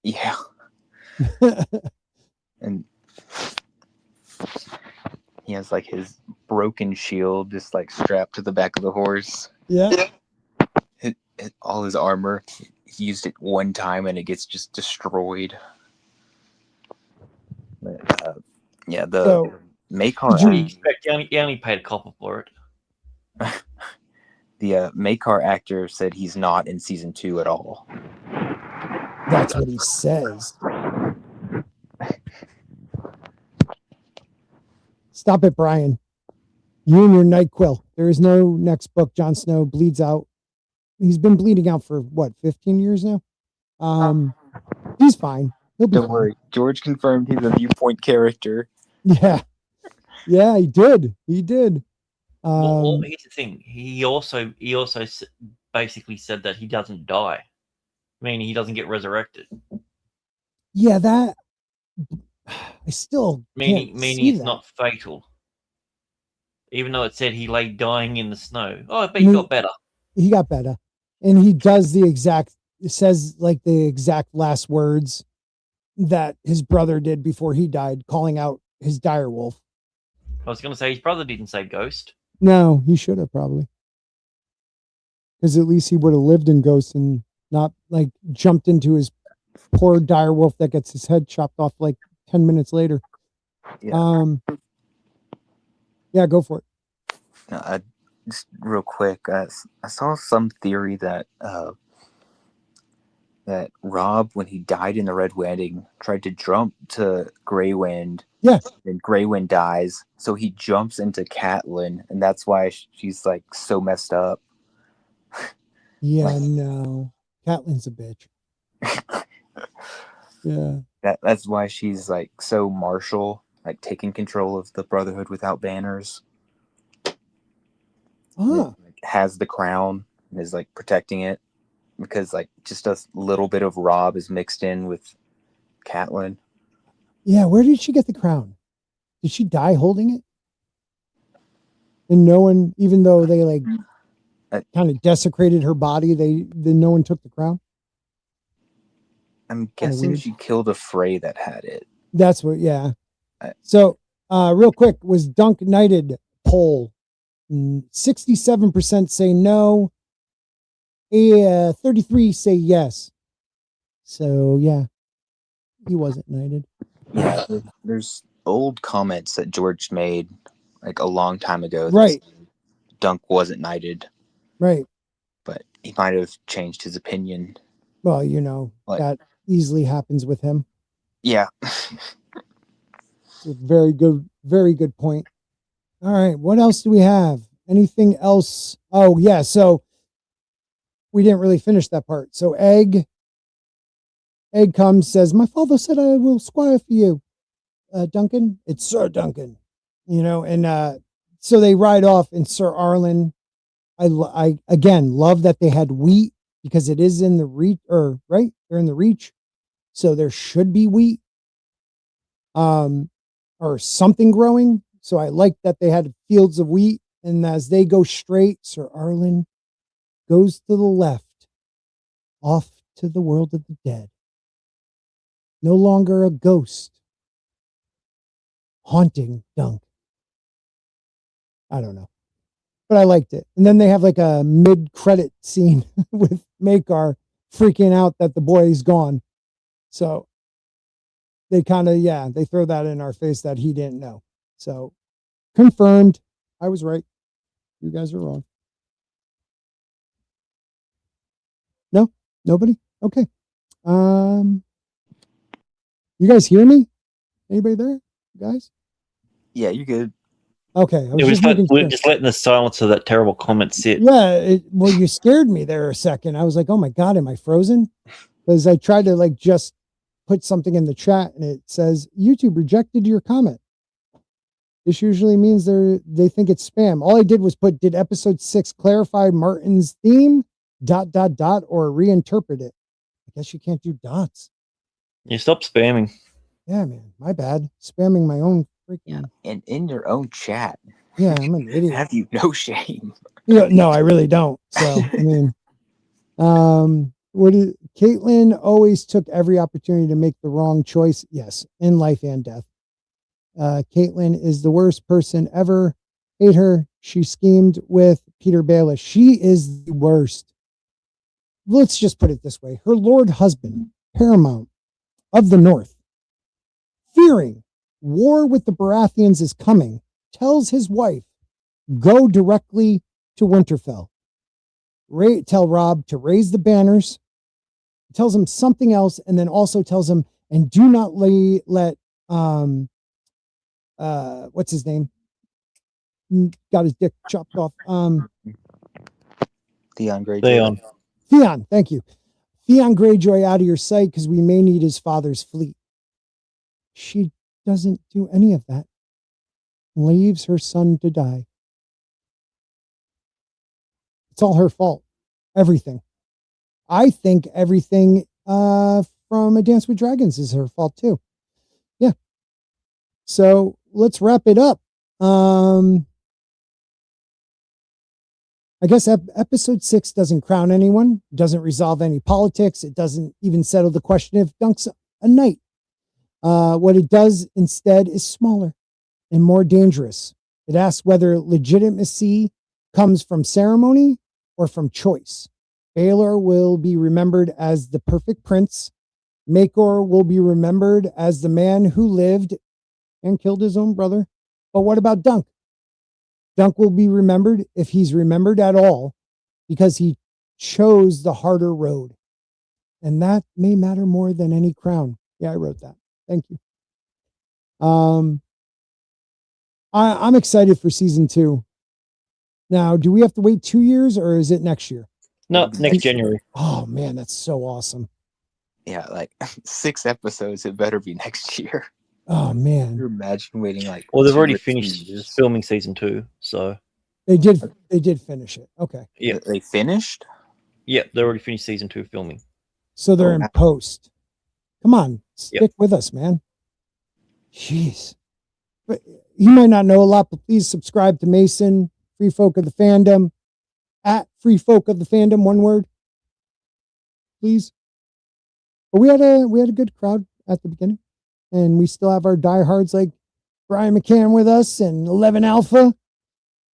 Yeah. And he has like his broken shield just like strapped to the back of the horse. Yeah. All his armor, he used it one time and it gets just destroyed. But, Maekar. He only paid a copper for it. The Maekar actor said he's not in season 2 at all. That's what he says. Stop it, Brian. You and your NyQuil. There is no next book. Jon Snow bleeds out. He's been bleeding out for what, 15 years now? He's fine. Don't worry. George confirmed he's a Viewpoint character. Yeah. Yeah, he did. He did. Well, here's the thing. He also basically said that he doesn't die, meaning he doesn't get resurrected. Yeah, that I still meaning it's not fatal. Even though it said he lay dying in the snow. Oh, but he got better. He got better, and he does says like the exact last words that his brother did before he died, calling out his direwolf. I was going to say his brother didn't say Ghost. No, he should have probably, because at least he would have lived in Ghost and not like jumped into his poor direwolf that gets his head chopped off like 10 minutes later. Yeah. Yeah, go for it. Just real quick, I saw some theory that that Robb, when he died in the Red Wedding, tried to jump to Grey Wind. Yeah. Then Grey Wind dies, so he jumps into Catelyn, and that's why she's like so messed up. Yeah, no. Catelyn's a bitch. Yeah. That's why she's like so martial, like taking control of the Brotherhood without banners. Like, has the crown and is like protecting it because like just a little bit of Robb is mixed in with Catelyn. Yeah, where did she get the crown? Did she die holding it? And no one, even though they like kind of desecrated her body, no one took the crown. I'm guessing she killed a Frey that had it. That's what, yeah. So, real quick, was Dunk knighted poll? 67% say no. 33 say yes. So, yeah, he wasn't knighted. Yeah, there's old comments that George made like a long time ago. Right. Dunk wasn't knighted. Right. But he might have changed his opinion. Well, that easily happens with him. Yeah. It's a very good point. All right. What else do we have? Anything else? Oh, yeah. So we didn't really finish that part. So Egg comes, says, my father said I will squire for you. Duncan, it's Sir Duncan, and so they ride off, and Sir Arlen, I again love that they had wheat because it is in the reach, right? They're in the reach. So there should be wheat, or something growing. So I like that they had fields of wheat. And as they go straight, Sir Arlen goes to the left, off to the world of the dead. No longer a ghost haunting Dunk. I don't know, but I liked it. And then they have like a mid-credit scene with Maekar freaking out that the boy is gone. So they kind of, they throw that in our face that he didn't know. So confirmed. I was right. You guys are wrong. Nobody? Okay. You guys hear me? Anybody there, guys? Yeah, you good. Okay, I was we're just letting the silence of that terrible comment sit. Yeah, well, you scared me there a second. I was like, "Oh my god, am I frozen?" Because I tried to like just put something in the chat, and it says YouTube rejected your comment. This usually means they think it's spam. All I did was put, "Did episode 6 clarify Martin's theme? ... or reinterpret it." I guess you can't do dots. You stop spamming. Yeah, man, my bad. Spamming my own freaking. And in your own chat. Yeah, I'm an idiot. Have you no shame? Yeah, no, I really don't. So I mean, Caitlin always took every opportunity to make the wrong choice. Yes, in life and death. Caitlin is the worst person ever. Hate her. She schemed with Peter Baelish. She is the worst. Let's just put it this way. Her lord husband, Paramount of the North, fearing war with the Baratheons is coming, tells his wife, go directly to Winterfell. Tell Robb to raise the banners, tells him something else, and then also tells him, and do not let what's his name? Got his dick chopped off. Theon Greyjoy. Theon, thank you. Theon Greyjoy out of your sight because we may need his father's fleet. She doesn't do any of that. Leaves her son to die. It's all her fault. Everything. I think everything from A Dance with Dragons is her fault too. Yeah. So let's wrap it up. I guess episode 6 doesn't crown anyone, doesn't resolve any politics. It doesn't even settle the question if Dunk's a knight. What it does instead is smaller and more dangerous. It asks whether legitimacy comes from ceremony or from choice. Baelor will be remembered as the perfect prince. Maekar will be remembered as the man who lived and killed his own brother. But what about Dunk? Dunk will be remembered, if he's remembered at all, because he chose the harder road. And that may matter more than any crown. Yeah, I wrote that. Thank you. I'm excited for season 2. Now, do we have to wait 2 years or is it next year? No, next January. Oh man, that's so awesome. Yeah, like 6 episodes. It better be next year. Oh man. You imagine waiting like. Well, they've already finished filming season 2, so they did finish it. Okay. Yeah, they finished. Yeah, they already finished season 2 filming. So they're in post. Come on, stick with us, man. Jeez. But you might not know a lot, but please subscribe to Mason, Free Folk of the Fandom, at Free Folk of the Fandom, one word. Please. But we had a good crowd at the beginning. And we still have our diehards like Brian McCann with us and 11 Alpha.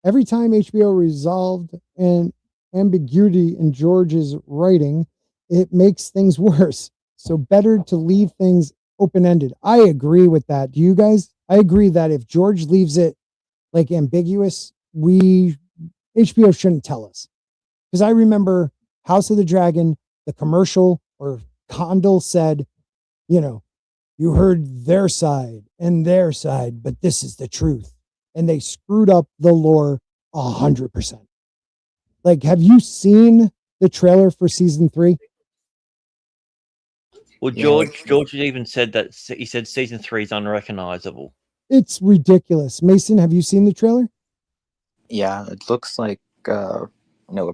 Every time HBO resolved an ambiguity in George's writing, it makes things worse. So better to leave things open-ended. I agree with that. Do you guys? I agree that if George leaves it like ambiguous, HBO shouldn't tell us. Because I remember House of the Dragon, the commercial, or Condell said, you heard their side, but this is the truth. And they screwed up the lore 100%. Like, have you seen the trailer for season 3? Well, George even said that. He said season 3 is unrecognizable. It's ridiculous. Mason, have you seen the trailer? Yeah, it looks like a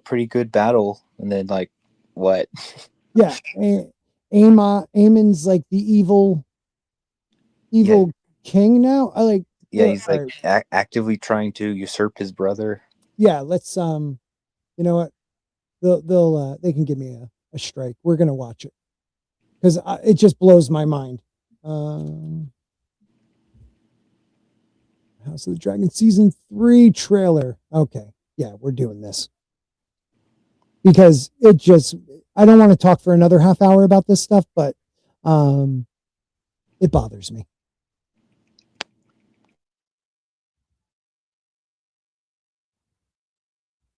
pretty good battle, and then like what? Yeah, Aemon's like the evil king now. He's like actively trying to usurp his brother. Yeah, let's you know what? They can give me a strike. We're gonna watch it because it just blows my mind. House of the Dragon season 3 trailer. Okay, yeah, we're doing this because I don't want to talk for another half hour about this stuff, but it bothers me.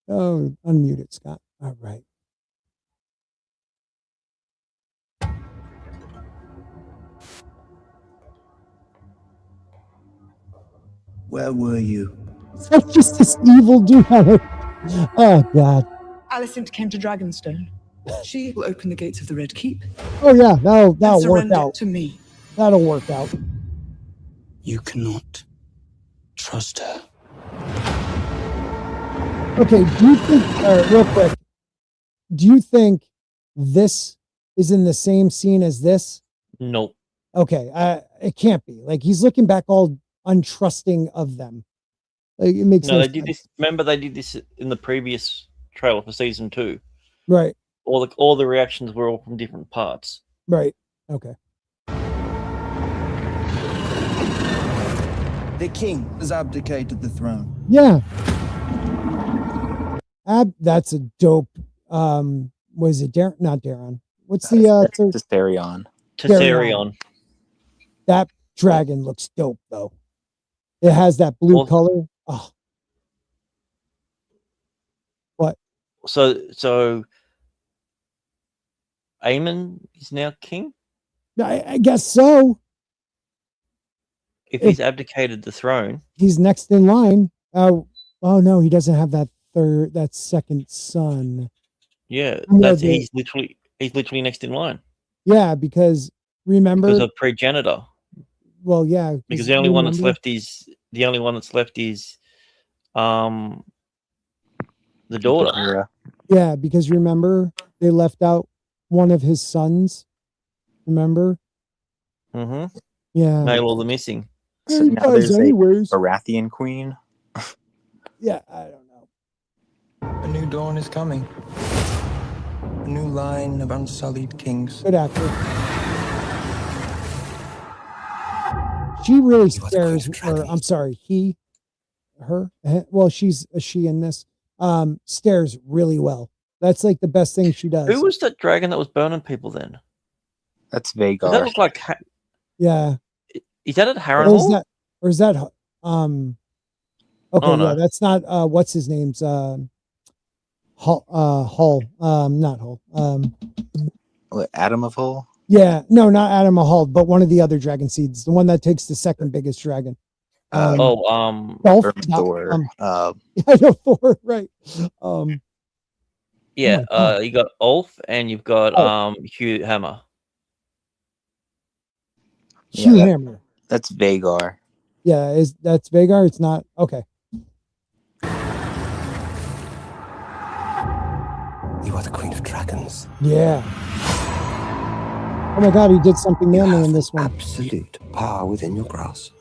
Oh, unmute it, Scott. All right. Where were you? That's just this evil dude. Oh, God. Alicent came to Dragonstone. She will open the gates of the Red Keep. Oh, yeah, that'll work out. To me. That'll work out. You cannot trust her. Okay, do you think, real quick, do you think this is in the same scene as this? Nope. Okay, it can't be. Like, he's looking back all untrusting of them. Like, it makes no they sense. did this. Remember, they did this in the previous trailer for season 2. Right. All the reactions were all from different parts. Right. Okay. The king has abdicated the throne. Yeah. That's a dope. Was it Darren? Not Darren. What's the Tessarion. Tessarion. That dragon looks dope though. It has that blue color. Oh. What? So Aemon is now king? I guess so. If he's abdicated the throne. He's next in line. Oh no, he doesn't have that second son. Yeah, he's literally next in line. Yeah, because remember, because of progenitor. Well, yeah, because the only one that's left is the daughter. Yeah, because remember they left out one of his sons. Remember? Mm-hmm. Yeah. Baelor the Missing. So now there's a Baratheon queen. Yeah, I don't know. A new dawn is coming. A new line of unsullied kings. Good actor. She really stares, or I'm sorry, her. Well, she's a she in this. Stares really well. That's like the best thing she does. Who was that dragon that was burning people then? That's Vagar. Does that look like? Yeah. Is that at Harrenhal? Or is that? Okay, yeah, that's not. What's his name's? Hull. Not Hull. Adam of Hull. Yeah, no, not Adam of Hull, but one of the other dragon seeds, the one that takes the second biggest dragon. Thor. I know Thor, right? Yeah, you got Ulf and you've got Hugh Hammer. Hugh Hammer. That's Vagar. Yeah, that's Vagar? It's not okay. You are the Queen of Dragons. Yeah. Oh my God, he did something manly in this one. Absolute power within your grasp.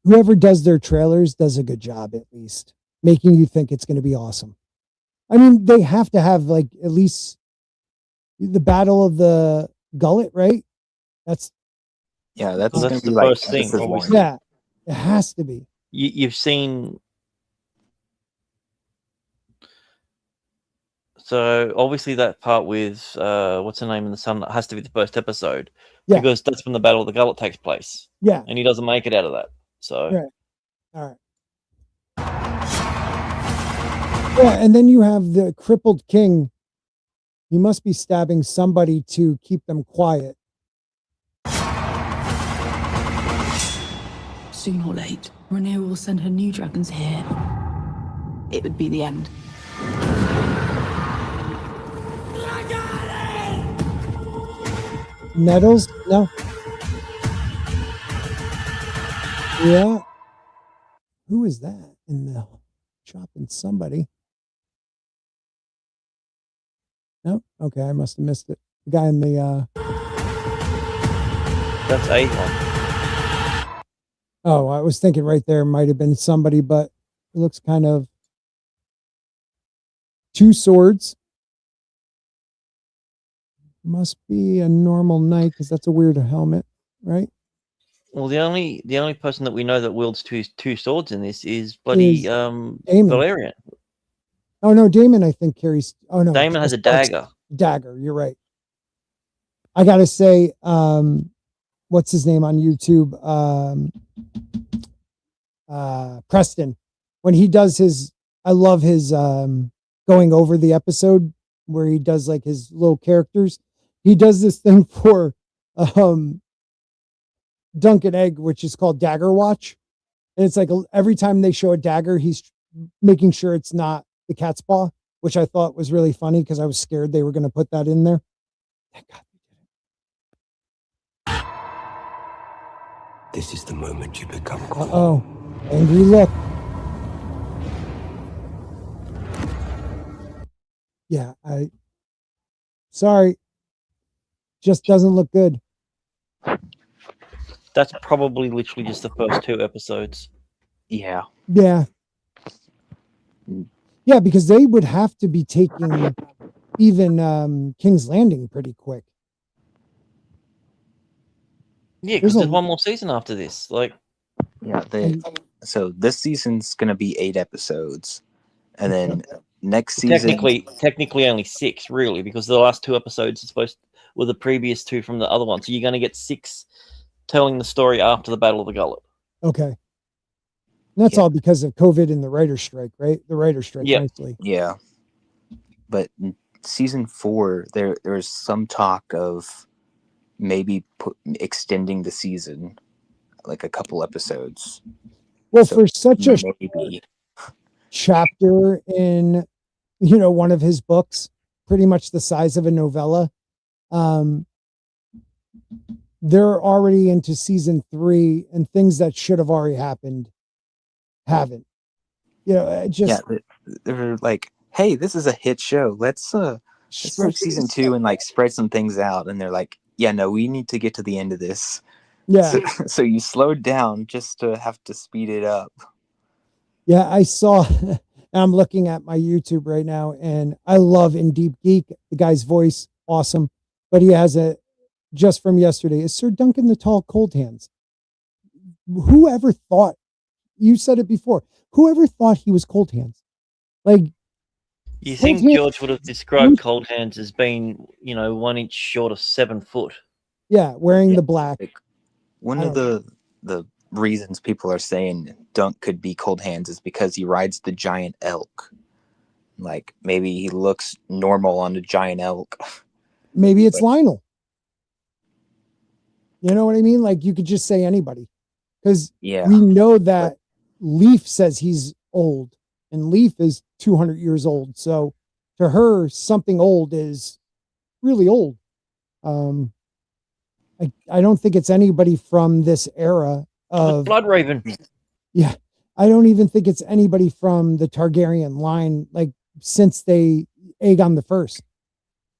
Whoever does their trailers does a good job, at least making you think it's going to be awesome. I mean, they have to have like at least the Battle of the Gullet, right? That's going to be the like first thing. Yeah, it has to be. You've seen. So obviously that part with what's her name in the sun has to be the first episode, because that's when the Battle of the Gullet takes place. Yeah, and he doesn't make it out of that. So all right. Yeah, and then you have the crippled king. He must be stabbing somebody to keep them quiet. Soon or late, Rhaenyra will send her new dragons here. It would be the end. Nettles? No. Yeah. Who is that in the chopping somebody? No? Okay, I must have missed it. The guy in the That's Aegon. Oh, I was thinking right there might have been somebody, but it looks kind of two swords. Must be a normal knight because that's a weird helmet, right? Well, the only person that we know that wields two swords in this is bloody Valerian. Oh no, Daemon I think carries. Oh no, Daemon has a dagger. Dagger, you're right. I gotta say, what's his name on YouTube? Preston. When he does his, I love his going over the episode where he does like his little characters. He does this thing for Dunk an egg, which is called Dagger Watch. And it's like every time they show a dagger, he's making sure it's not the cat's paw, which I thought was really funny because I was scared they were going to put that in there. Thank God they didn't. This is the moment you become king. Uh-oh. Angry look. Yeah, sorry. Just doesn't look good. That's probably literally just the first 2 episodes. Yeah. Yeah. Yeah, because they would have to be taking even King's Landing pretty quick. Yeah, because there's one more season after this. Like, yeah, so this season's gonna be 8 episodes, and then next season technically only 6, really, because the last 2 episodes were the previous 2 from the other one. So you're going to get 6 telling the story after the Battle of the Gullet. Okay. And that's all because of COVID and the writer's strike, right? The writer's strike, nicely. Yeah. But season 4, there's some talk of maybe extending the season, like a couple episodes. Well, so for such a chapter in, one of his books, pretty much the size of a novella, they're already into season 3, and things that should have already happened haven't. They're like, hey, this is a hit show. Let's start season 2 and like spread some things out. And they're like, yeah, no, we need to get to the end of this. Yeah. So you slowed down just to have to speed it up. Yeah, I saw. I'm looking at my YouTube right now, and I love In Deep Geek. The guy's voice, awesome. But he has just from yesterday, is Sir Duncan the Tall Cold Hands. Whoever thought, you said it before, whoever thought he was Cold Hands? Like, you think George would have described Cold Hands as being, 1 inch short of 7 foot? Yeah, wearing the black. Like, one of the reasons people are saying Dunk could be Cold Hands is because he rides the giant elk. Like, maybe he looks normal on the giant elk. Maybe it's Lionel. You know what I mean? Like, you could just say anybody. Because we know that Leaf says he's old, and Leaf is 200 years old. So to her, something old is really old. I don't think it's anybody from this era of Blood Raven. Yeah. I don't even think it's anybody from the Targaryen line, like since Aegon the First.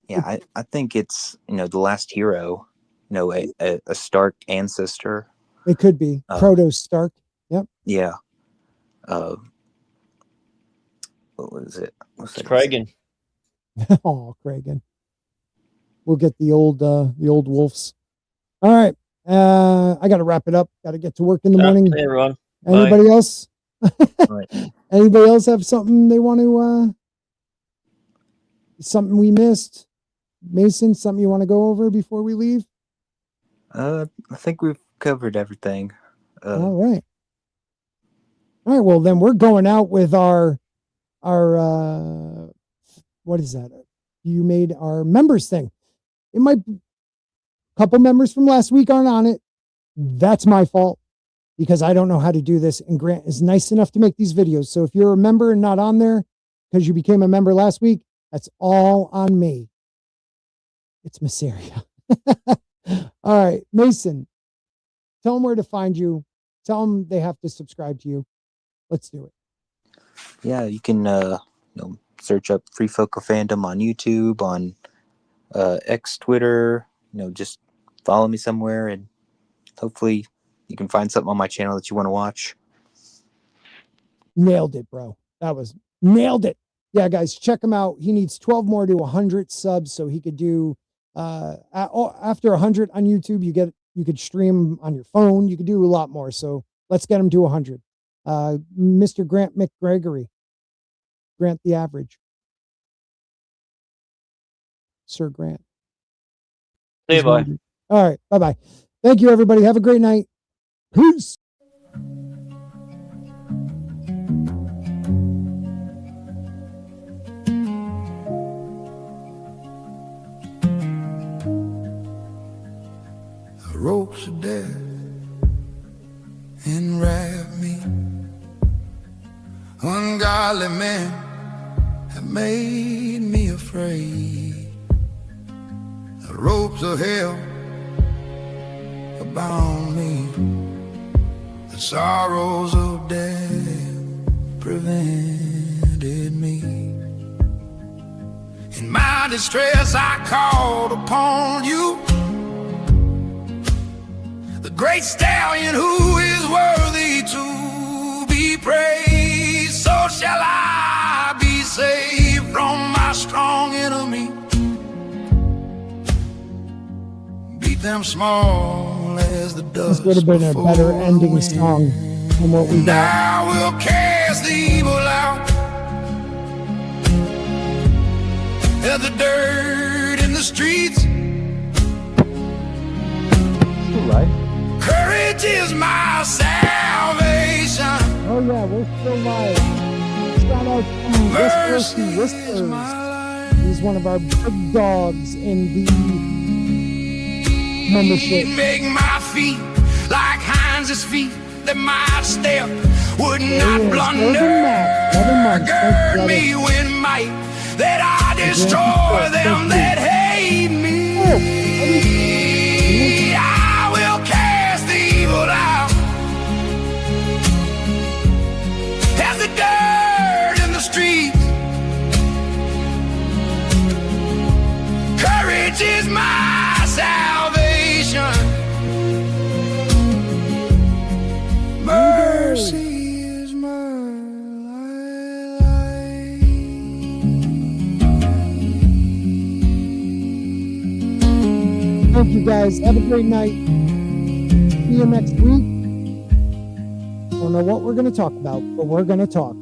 Yeah, I think it's, the last hero, a Stark ancestor. It could be Proto Stark. Yep. Yeah. What was it? It's Kragan. Oh, Kragan. We'll get the old wolves. All right. I got to wrap it up. Got to get to work in the morning. Hey, everyone. Anybody Bye. else? Right. Anybody else have something they want to, something we missed? Mason, something you want to go over before we leave? I think we've covered everything. All right. All right. Well, then we're going out with our what is that? You made our members thing. It might be a couple members from last week aren't on it. That's my fault because I don't know how to do this. And Grant is nice enough to make these videos. So if you're a member and not on there because you became a member last week, that's all on me. It's Mysteria. All right, Mason, tell them where to find you. Tell them they have to subscribe to you. Let's do it. Yeah, you can search up Free Focal Fandom on YouTube, on X, Twitter. Just follow me somewhere, and hopefully you can find something on my channel that you want to watch. Nailed it, bro. Nailed it. Yeah, guys, check him out. He needs 12 more to 100 subs so he could do after 100 on YouTube, you could stream on your phone. You could do a lot more. So let's get him to 100. Mr. Grant McGregory. Grant the Average. Sir Grant. Say bye. All right. Bye-bye. Thank you, everybody. Have a great night. Peace. grab me. Ungodly men have made me afraid. The ropes of hell have bound me. The sorrows of death prevented me. In my distress I called upon you, the great stallion who is worthy to be praised. So shall I be saved from my strong enemy. Beat them small as the dust. This would have been a better ending song than what we got. I will cast the evil out of the dirt in the streets. Still right. Courage is my salvation. Oh yeah, we're still live. Shout out to Westeros Whispers. He's one of our big dogs in the membership. Make my feet like Heinz's feet, that my step would not blunder. Gird me with might, that I destroy them that hate me. I will cast the evil out as the dirt in the streets. Courage is my salvation. Mercy is my light. Thank you guys. Have a great night. See you next week. Don't know what we're going to talk about, but we're going to talk.